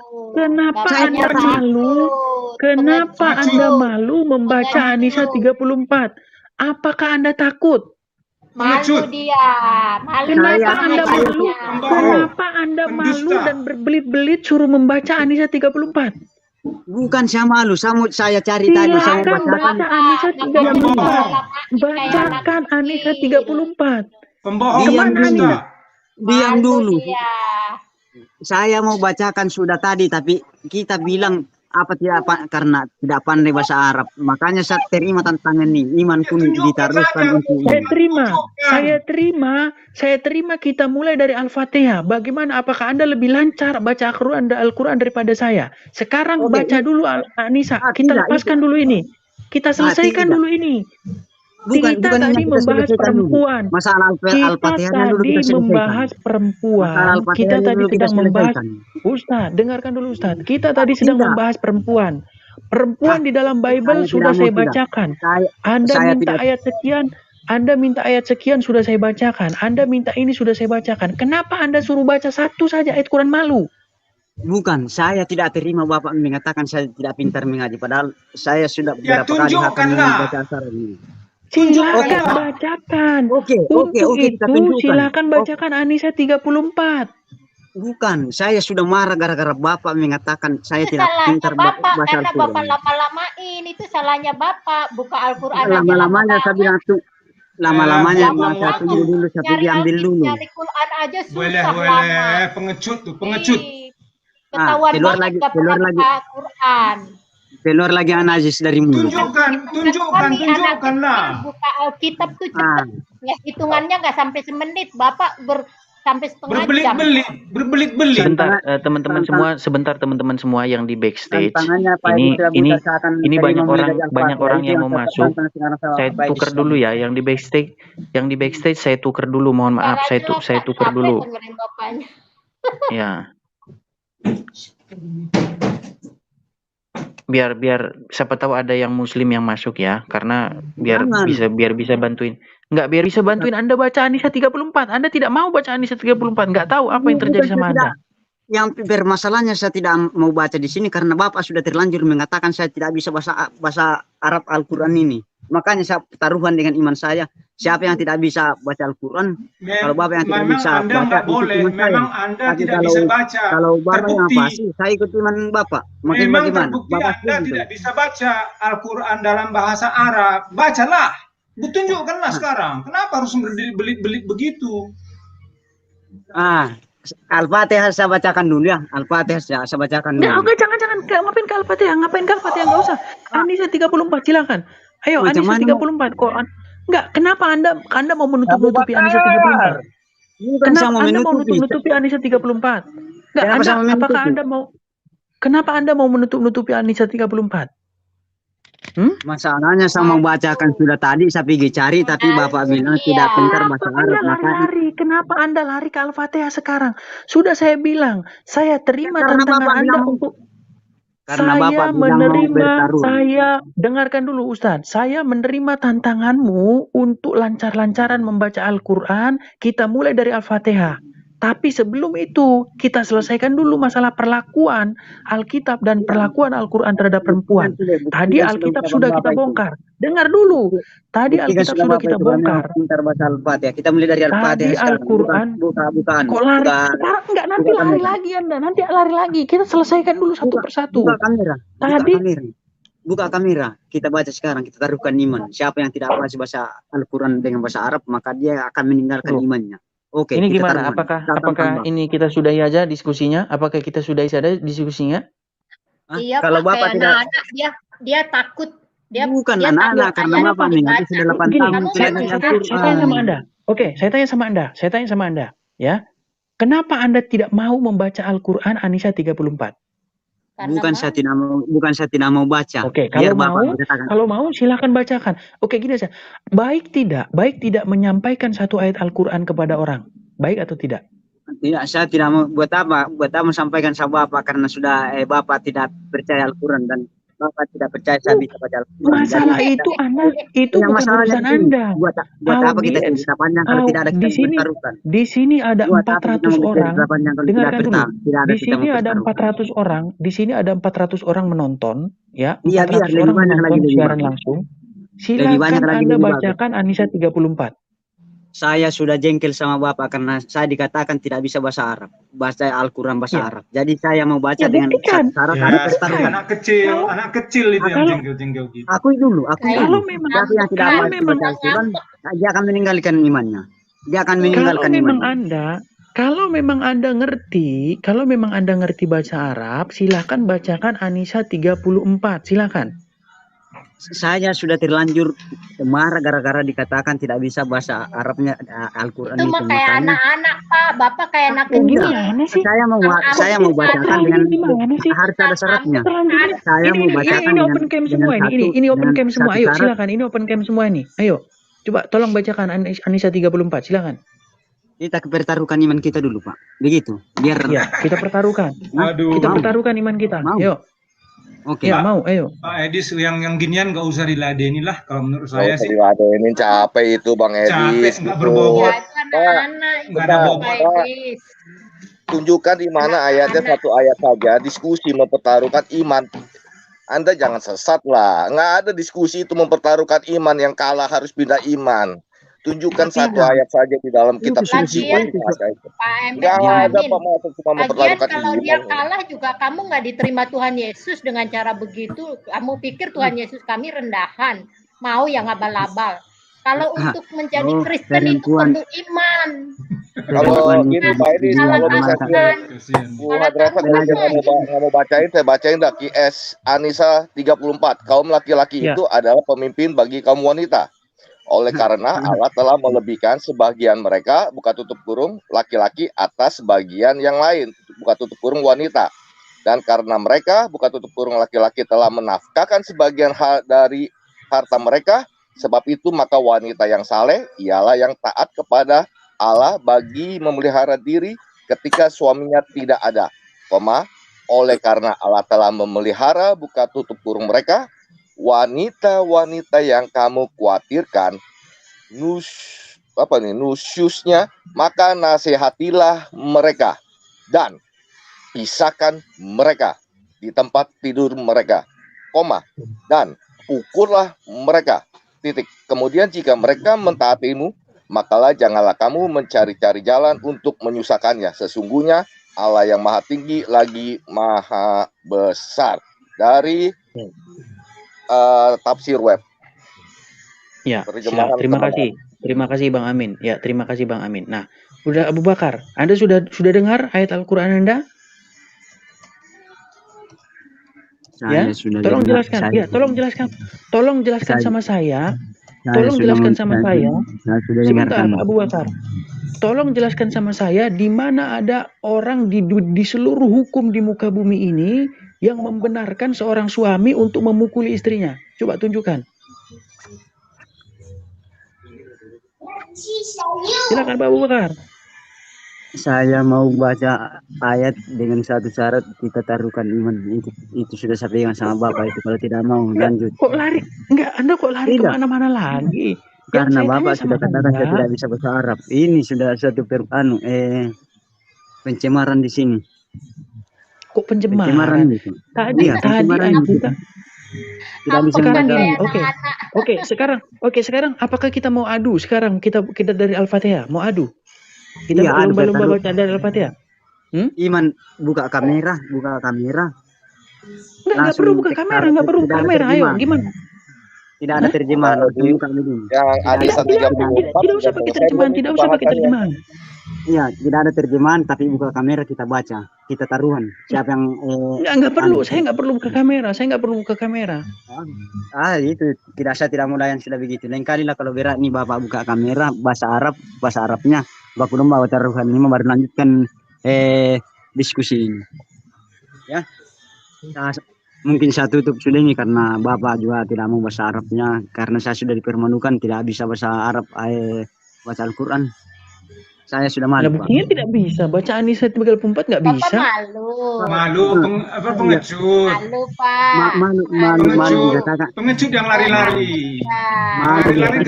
Kenapa Anda malu membaca An-Nisa 34? Apakah Anda takut? Malu dia. Kenapa Anda malu dan berbelit-belit suruh membaca An-Nisa 34? Bukan saya malu, saya cari tadi. Saya baca An-Nisa 34. Bacakan An-Nisa 34. Pembohong. Diam dulu. Saya mau bacakan sudah tadi, tapi kita bilang karena tidak pandai bahasa Arab. Makanya saya terima tantangan ini. Iman pun ditaruhkan untuk ini. Saya terima kita mulai dari Al-Fatihah. Bagaimana? Apakah Anda lebih lancar baca Al-Quran daripada saya? Sekarang baca dulu An-Nisa. Kita lepaskan dulu ini. Kita selesaikan dulu ini. Kita tadi membahas perempuan. Masalah Al-Fatihah dulu kita membahas perempuan. Kita tadi sedang membahas. Ustaz, dengarkan dulu Ustaz. Kita tadi sedang membahas perempuan. Perempuan di dalam Bible sudah saya bacakan. Anda minta ayat sekian sudah saya bacakan. Anda minta ini sudah saya bacakan. Kenapa Anda suruh baca satu saja ayat Quran malu? Bukan, saya tidak terima Bapak mengatakan saya tidak pintar mengaji. Padahal saya sudah beberapa kali membaca Arab ini. Silakan bacakan. Untuk itu silakan bacakan An-Nisa 34. Bukan, saya sudah marah gara-gara Bapak mengatakan saya tidak pintar baca Al-Quran. Karena Bapak lama-lamain, itu salahnya Bapak. Buka Al-Quran lama-lamanya saya bilang lama-lamanya saya tunggu dulu, saya diambil dulu. Cari Quran aja susah lama. Pengecut. Ketahuan keluar banget lagi Quran. Keluar lagi An-Najis dari mulut. Tunjukkanlah. Buka Alkitab tuh cepat. Ya, hitungannya nggak sampai semenit. Bapak sampai setengah jam. Berbelit-belit. Sebentar, teman-teman semua yang di backstage. Ini banyak orang yang mau masuk. Saya tukar dulu ya, yang di backstage saya tukar dulu. Mohon maaf, saya tukar dulu. Ya. Biar siapa tahu ada yang muslim yang masuk ya, karena biar bisa bantuin. Biar bisa bantuin Anda baca An-Nisa 34. Anda tidak mau baca An-Nisa 34, enggak tahu apa yang terjadi sama Anda. Yang bermasalahnya saya tidak mau baca di sini karena Bapak sudah terlanjur mengatakan saya tidak bisa bahasa Arab Al-Quran ini. Makanya saya taruhan dengan iman saya. Siapa yang tidak bisa baca Al-Quran, kalau Bapak yang tidak bisa baca, memang Anda tidak bisa baca. Kalau Bapak yang pasti, saya ikut iman Bapak. Memang terbukti Anda tidak bisa baca Al-Quran dalam bahasa Arab. Bacalah, tunjukkanlah sekarang. Kenapa harus berbelit-belit begitu? Al-Fatihah saya bacakan dulu ya. Al-Fatihah saya bacakan dulu. Oke, jangan. Ngapain ke Al-Fatihah? Enggak usah. An-Nisa 34, silakan. Ayo, An-Nisa 34 kok. Enggak, kenapa Anda mau menutup-nutupi An-Nisa 34? Kenapa Anda mau menutup-nutupi An-Nisa 34? Enggak, kenapa Anda mau menutup-nutupi An-Nisa 34? Masalahnya saya mau bacakan sudah tadi, saya pergi cari, tapi Bapak bilang tidak pintar bahasa Arab. Anda lari-lari. Kenapa Anda lari ke Al-Fatihah sekarang? Sudah saya bilang, saya terima Karena tantangan Bapak Anda bilang, untuk karena saya Bapak bilang mau menerima, bertarung. saya dengarkan dulu Ustadz, saya menerima tantanganmu untuk lancar-lancaran membaca Al-Quran, kita mulai dari Al-Fatihah. Tapi sebelum itu, kita selesaikan dulu masalah perlakuan Alkitab dan perlakuan Al-Quran terhadap perempuan. Tadi Alkitab sudah kita bongkar. Dengar dulu. Tadi Alkitab sudah kita bongkar. Pintar bahasa Al-Fatihah. Kita mulai dari Al-Fatihah Tadi sekarang. Al-Quran. Bukan. Kok lari? Sekarang enggak, nanti lari lagi Anda. Nanti lari lagi. Kita selesaikan dulu satu persatu. Buka kamera. Tadi Buka kamera. Kita baca sekarang. Kita taruhkan iman. Siapa yang tidak fasih bahasa Al-Quran dengan bahasa Arab, maka dia akan meninggalkan imannya. Oke. Ini gimana? Apakah ini kita sudahi aja diskusinya? Apakah kita sudahi saja diskusinya? Iya, kalau Pak, Bapak tidak, anak-anak dia takut. Dia bukan dia anak-anak, karena Bapak mengaji sudah 8 tahun. Saya tanya sama Anda. Oke, saya tanya sama Anda. Ya, kenapa Anda tidak mau membaca Al-Quran An-Nisa 34? Bukan saya tidak mau baca. Oke, kalau mau silakan bacakan. Oke, gini saja. Baik tidak menyampaikan satu ayat Al-Quran kepada orang. Baik atau tidak? Tidak, saya tidak mau. Buat apa sampaikan sama Bapak, karena sudah Bapak tidak percaya Al-Quran dan Bapak tidak percaya saya bisa baca Al-Quran. Masalah itu Anda, itu bukan urusan Anda. Buat apa kita cerita panjang kalau tidak ada kita bertaruhkan? Di sini ada 400 orang. Dengarkan dulu. Di sini ada 400 orang. Di sini ada 400 orang menonton, ya. 400 orang menonton siaran langsung. Silakan Anda bacakan An-Nisa 34. Saya sudah jengkel sama Bapak karena saya dikatakan tidak bisa bahasa Arab, baca Al-Quran bahasa Arab. Jadi saya mau baca dengan syarat anak kecil itu yang jengkel gitu. Aku dulu. Kalau memang yang tidak baca Al-Quran, dia akan meninggalkan imannya. Dia akan meninggalkan imannya. Kalau memang Anda ngerti bahasa Arab, silakan bacakan An-Nisa 34. Silakan. Saya sudah terlanjur marah gara-gara dikatakan tidak bisa bahasa Arabnya Al-Quran itu. Kayak anak-anak, Pak. Bapak kayak anak kecil. Saya mau bacakan dengan harus ada syaratnya. Saya mau bacakan ini open cam semua ini. Ini open cam semua. Ayo silakan. Ini open cam semua ini. Ayo. Coba tolong bacakan An-Nisa 34. Silakan. Kita pertaruhkan iman kita dulu, Pak. Begitu. Biar kita pertaruhkan. Kita pertaruhkan iman kita. Ayo. Oke, mau, ayo. Pak Edis, yang ginian nggak usah diladeni lah kalau menurut saya sih. Diladenin capek itu Bang Edis. Capek, nggak berbobot. Nggak ada bobot. Tunjukkan di mana ayatnya, satu ayat saja, diskusi mempertaruhkan iman. Anda jangan sesat lah. Nggak ada diskusi itu mempertaruhkan iman, yang kalah harus pindah iman. Tunjukkan satu ayat saja di dalam kitab suci. Nggak ada mempertaruhkan kalau dia kalah juga kamu nggak diterima Tuhan Yesus dengan cara begitu. Kamu pikir Tuhan Yesus kami rendahan, mau yang abal-abal. Kalau untuk menjadi Kristen itu perlu iman. Kalau gini Pak Edis, kalau misalnya Bu Hadrasat nggak mau bacain, saya bacain dah QS An-Nisa 34. Kaum laki-laki itu adalah pemimpin bagi kaum wanita. Oleh karena Allah telah melebihkan sebagian mereka, buka tutup kurung, laki-laki atas sebagian yang lain, buka tutup kurung wanita. Dan karena mereka, buka tutup kurung laki-laki telah menafkahkan sebagian hal dari harta mereka, sebab itu maka wanita yang saleh ialah yang taat kepada Allah bagi memelihara diri ketika suaminya tidak ada. Oleh karena Allah telah memelihara, buka tutup kurung mereka, wanita-wanita yang kamu khawatirkan nusyusnya, maka nasihatilah mereka dan pisahkan mereka di tempat tidur mereka, dan pukullah mereka, Kemudian jika mereka mentaatimu, makalah janganlah kamu mencari-cari jalan untuk menyusahkannya. Sesungguhnya Allah yang maha tinggi lagi maha besar. Dari Tafsir Web. Ya, terima kasih Bang Amin. Ya, terima kasih Bang Amin. Nah, udah Abu Bakar, Anda sudah dengar ayat Al-Qur'an Anda? Ya, tolong jelaskan. Ya, tolong jelaskan sama saya. Tolong jelaskan sama saya. Sebentar, Abu Bakar. Tolong jelaskan sama saya di mana ada orang di seluruh hukum di muka bumi ini yang membenarkan seorang suami untuk memukuli istrinya. Coba tunjukkan. Silakan Pak Abu Bakar. Saya mau baca ayat dengan satu syarat, kita taruhkan iman. Itu sudah saya pegang sama Bapak itu. Kalau tidak mau lanjut. Kok lari? Enggak, Anda kok lari Tidak. kemana-mana lagi? Karena Yang saya Bapak tanya sama sudah katakan saya Anda, tidak bisa bahasa Arab. Ini sudah suatu pencemaran di sini. kok Pencemaran pencemaran? itu. Tadi Iya, tadi pencemaran itu. kita Tidak bisa sekarang membaca. gini, oke, sekarang apakah kita mau adu? Sekarang kita dari Al-Fatihah mau adu? Kita Iya, adu, lomba-lomba taruh. baca dari Al-Fatihah. Iman, buka kamera. Enggak perlu buka kamera, enggak perlu buka kamera. Ayo, gimana? Tidak ada terjemahan, langsung buka begini. Yang Anissa 34 Tidak usah pakai terjemahan, tidak usah pakai terjemahan. Iya, tidak ada terjemahan, tapi buka kamera kita baca, kita taruhan. Siapa yang Enggak perlu, saya enggak perlu buka kamera, itu saya tidak mau layan sudah begitu. Lain kali lah kalau berat nih Bapak buka kamera bahasa Arabnya baku domba taruhan ini baru lanjutkan diskusi ini. Ya. Mungkin saya tutup sudah ini karena Bapak juga tidak mau bahasa Arabnya, karena saya sudah dipermalukan tidak bisa bahasa Arab baca Al-Quran. Saya sudah malu. Buktinya tidak bisa baca Anisa 34 nggak bisa. Malu, pengecut. Malu Pak. Malu dikatakan. Pengecut yang lari-lari. Lari-lari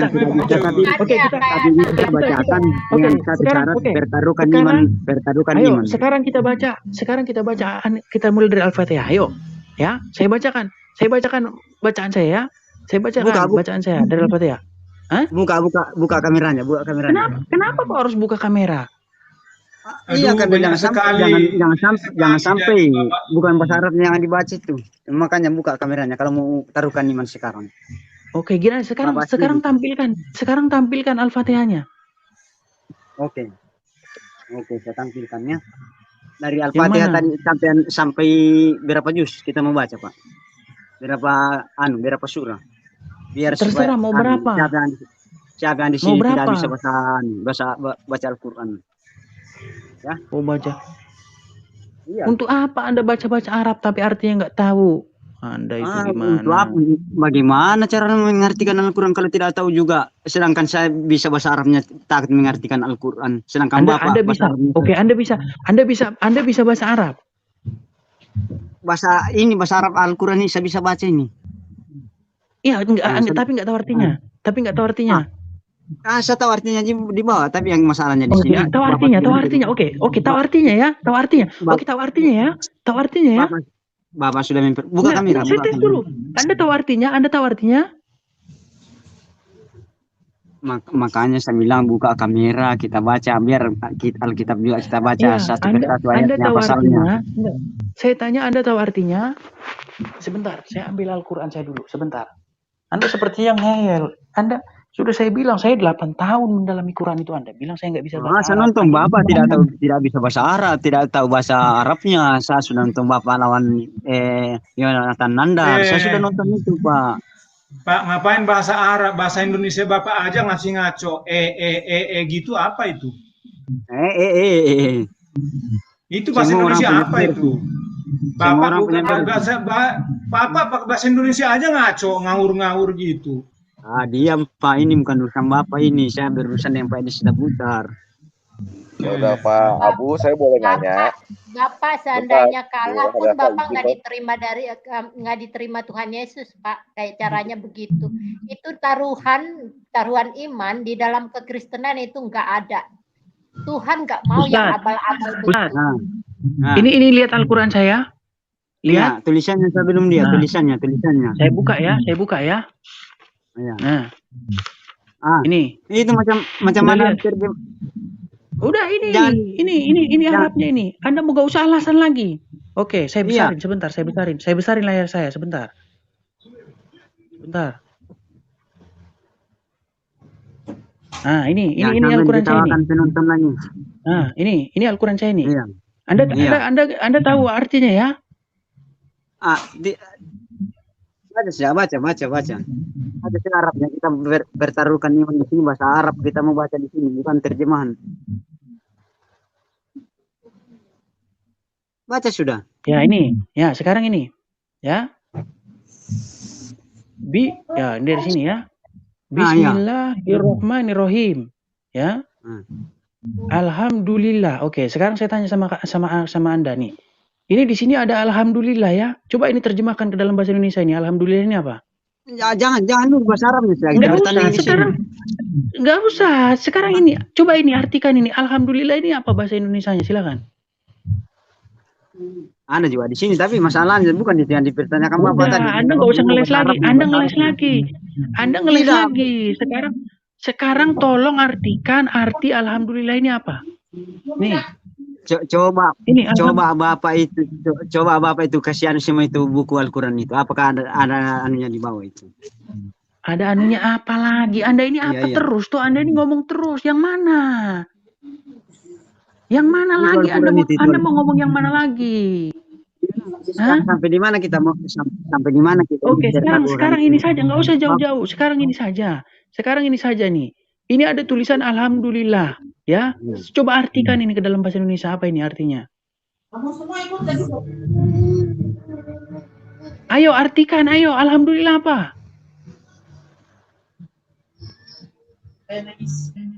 Oke, kita bacakan dengan satu syarat, bertaruhkan iman. Sekarang kita baca, kita mulai dari Al-Fatihah. Ayo, ya, saya bacakan bacaan saya ya. Saya bacakan bacaan saya dari Al-Fatihah. Hah? Buka kameranya. Kenapa kok harus buka kamera? Iya, karena jangan sampai bukan bahasa Arab yang dibaca itu. Makanya buka kameranya kalau mau taruhkan iman sekarang. Oke, gini sekarang tampilkan Al-Fatihahnya. Oke, saya tampilkannya. Dari Al-Fatihah tadi sampai berapa juz kita mau baca, Pak? Berapa surah? Biar terserah mau berapa. Siapa yang di sini tidak bisa baca Al-Quran. Ya. Mau baca. Iya. Untuk apa Anda baca Arab tapi artinya nggak tahu? Anda itu gimana? Bagaimana cara mengartikan Al-Quran kalau tidak tahu juga? Sedangkan saya bisa bahasa Arabnya, takut mengartikan Al-Quran. Sedangkan Bapak bisa. Oke, Anda bisa bahasa Arab. Bahasa Arab Al-Quran ini saya bisa baca ini. Iya, tapi nggak tahu artinya. Saya tahu artinya di bawah, tapi yang masalahnya di sini. Tahu artinya. Oke, tahu artinya ya. Oke, tahu artinya ya. Bapak sudah buka kamera. Saya tes dulu. Anda tahu artinya? Makanya saya bilang buka kamera, kita baca biar Alkitab juga kita baca satu persatu ayatnya pasalnya. Saya tanya Anda tahu artinya? Sebentar, saya ambil Al-Quran saya dulu. Sebentar. Anda seperti yang ngeyel. Anda sudah saya bilang saya 8 tahun mendalami Quran itu. Anda bilang saya nggak bisa bahasa Arab. Saya nonton Bapak tidak bisa bahasa Arab, tidak tahu bahasa Arabnya. Saya sudah nonton Bapak lawan Yonatan Nandar. Saya sudah nonton itu, Pak. Pak, ngapain bahasa Arab, bahasa Indonesia Bapak aja ngasih ngaco. Gitu apa itu? Itu bahasa Indonesia apa itu? Bapak bahasa Indonesia aja ngaco, ngawur-ngawur gitu. Diam Pak, ini bukan urusan Bapak ini, saya berurusan yang Pak Edi sudah putar. Ya udah Pak Abu, saya boleh nanya. Bapak seandainya kalah pun Bapak nggak diterima Tuhan Yesus, Pak. Kayak caranya begitu. Itu taruhan iman di dalam kekristenan itu nggak ada. Tuhan nggak mau yang abal-abal begitu. Ini lihat Al-Quran saya. Lihat tulisannya saya belum lihat. Tulisannya. Saya buka ya. Ya. Nah. Ini. Itu macam mana? Udah ini Arabnya ini. Anda mau gak usah alasan lagi. Oke, saya besarin sebentar. Saya besarin layar saya sebentar. Nah, ini Al-Quran saya ini. Nah, ini Al-Quran saya ini. Iya. Anda tahu artinya ya? Baca. Ada Arabnya, kita bertaruhkan iman di sini bahasa Arab, kita mau baca di sini, bukan terjemahan. Baca sudah. Ya ini, ya sekarang ini, ya. Ya, ini dari sini ya. Nah, ya. Bismillahirrahmanirrahim. Ya. Alhamdulillah. Oke, sekarang saya tanya sama Anda nih. Ini di sini ada alhamdulillah ya. Coba ini terjemahkan ke dalam bahasa Indonesia ini. Alhamdulillah ini apa? Ya, jangan dulu bahasa Arab nih. Enggak usah sekarang. Enggak usah. Sekarang ini coba ini artikan ini. Alhamdulillah ini apa bahasa Indonesianya? Silakan. Anda juga di sini, tapi masalahnya bukan itu yang dipertanyakan Bapak tadi. Anda nggak usah ngeles lagi. Anda ngeles lagi. Sekarang tolong artikan arti alhamdulillah ini apa? Nih. Coba Bapak itu kasih semua itu buku Al-Quran itu. Apakah ada anunya di bawah itu? Ada anunya apa lagi? Anda ini apa terus tuh? Anda ini ngomong terus. Yang mana? Yang mana lagi? Anda mau ngomong yang mana lagi? Sampai di mana kita mau sampai di mana kita? Oke, sekarang ini saja, nggak usah jauh-jauh. Sekarang ini saja nih. Ini ada tulisan alhamdulillah, ya. Coba artikan ini ke dalam bahasa Indonesia, apa ini artinya? Ayo artikan, ayo. Alhamdulillah apa?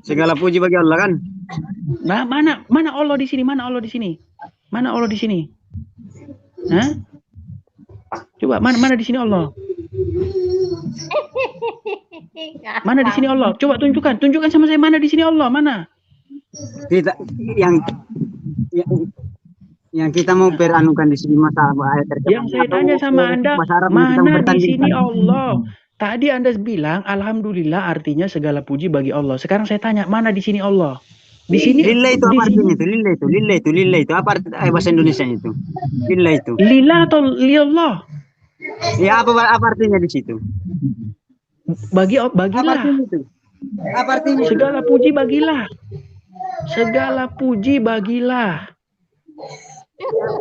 Segala puji bagi Allah kan? Nah, mana Allah di sini? Mana Allah di sini? Mana Allah di sini? Hah? Coba mana di sini Allah? Mana di sini Allah? Coba tunjukkan sama saya, mana di sini Allah? Mana? Kita yang kita mau beranukan di sini masalah ayat terjemahan. Yang saya tanya sama Anda, mana di sini Allah? Tadi Anda bilang alhamdulillah artinya segala puji bagi Allah. Sekarang saya tanya, mana di sini Allah? Di sini lillah itu apa artinya itu? Lillah itu apa bahasa Indonesia itu? Lillah itu. Lillah atau lillah? Ya apa artinya di situ? Bagilah. Apa artinya? Segala puji bagilah. Segala puji bagilah.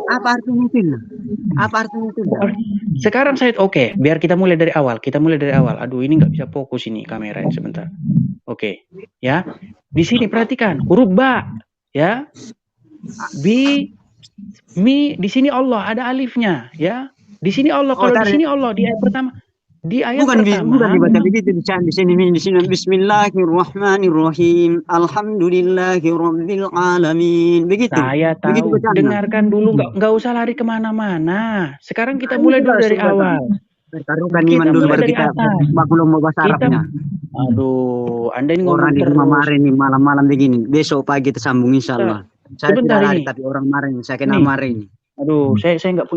Apa artinya itu? Sekarang oke, biar kita mulai dari awal. Aduh, ini nggak bisa fokus ini kamera ini sebentar. Oke, ya. Di sini perhatikan huruf ba, ya. Mi, di sini Allah ada alifnya, ya. Di sini Allah, kalau di sini Allah di ayat pertama. Di ayat pertama. Bukan dibaca begitu di sini Bismillahirrahmanirrahim. Alhamdulillahirabbil alamin. Begitu. Saya tahu. Begitu, dengarkan dulu, nggak usah lari kemana-mana. Sekarang kita mulai dulu dari awal. Taruhkan iman dulu baru kita belum mau bahasa Arabnya. Aduh, Anda ini orang di rumah marah nih malam-malam begini. Besok pagi kita sambung insyaallah. Saya tidak lari, tapi orang marah ini. Saya kena marah ini. Aduh, saya nggak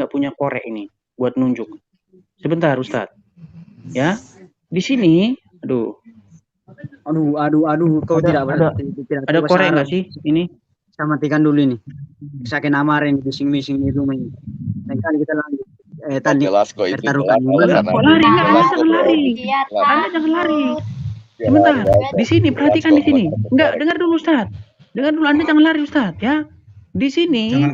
punya korek ini buat nunjuk. Sebentar, Ustaz. Ya, di sini, aduh, kau tidak ada korek nggak sih ini? Saya matikan dulu ini. Saya kena marah ini, bising-bising di rumah ini. Lain kali kita lanjut. Tadi tertaruhkan. Anda jangan lari. Sebentar, di sini perhatikan di sini. Enggak, dengar dulu Ustaz. Dengar dulu, Anda jangan lari Ustaz, ya. Di sini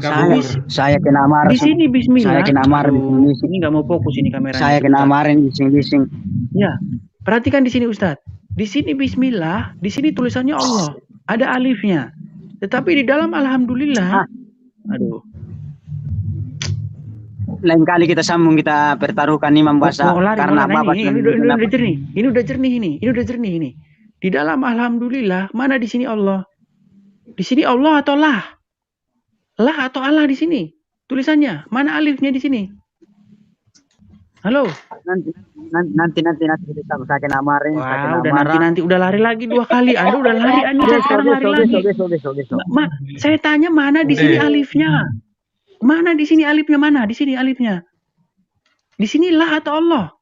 saya kena marah. Di sini bismillah. Saya kena marah bising. Ini nggak mau fokus ini kameranya. Saya kena marah bising-bising. Ya, perhatikan di sini Ustaz. Di sini bismillah, di sini tulisannya Allah. Ada alifnya. Tetapi di dalam alhamdulillah, aduh. Lain kali kita sambung, kita pertaruhkan imam bahasa karena Bapak ini udah jernih. Ini udah jernih ini. Di dalam alhamdulillah, mana di sini Allah? Di sini Allah atau lah? Lah atau Allah di sini? Tulisannya, mana alifnya di sini? Halo? Nanti kita saya kena marah. Nanti udah lari lagi 2 kali. Anda udah lari, sekarang lari lagi. Saya tanya mana di sini alifnya? Mana di sini alifnya? Mana di sini alifnya? Di sini lah atau Allah?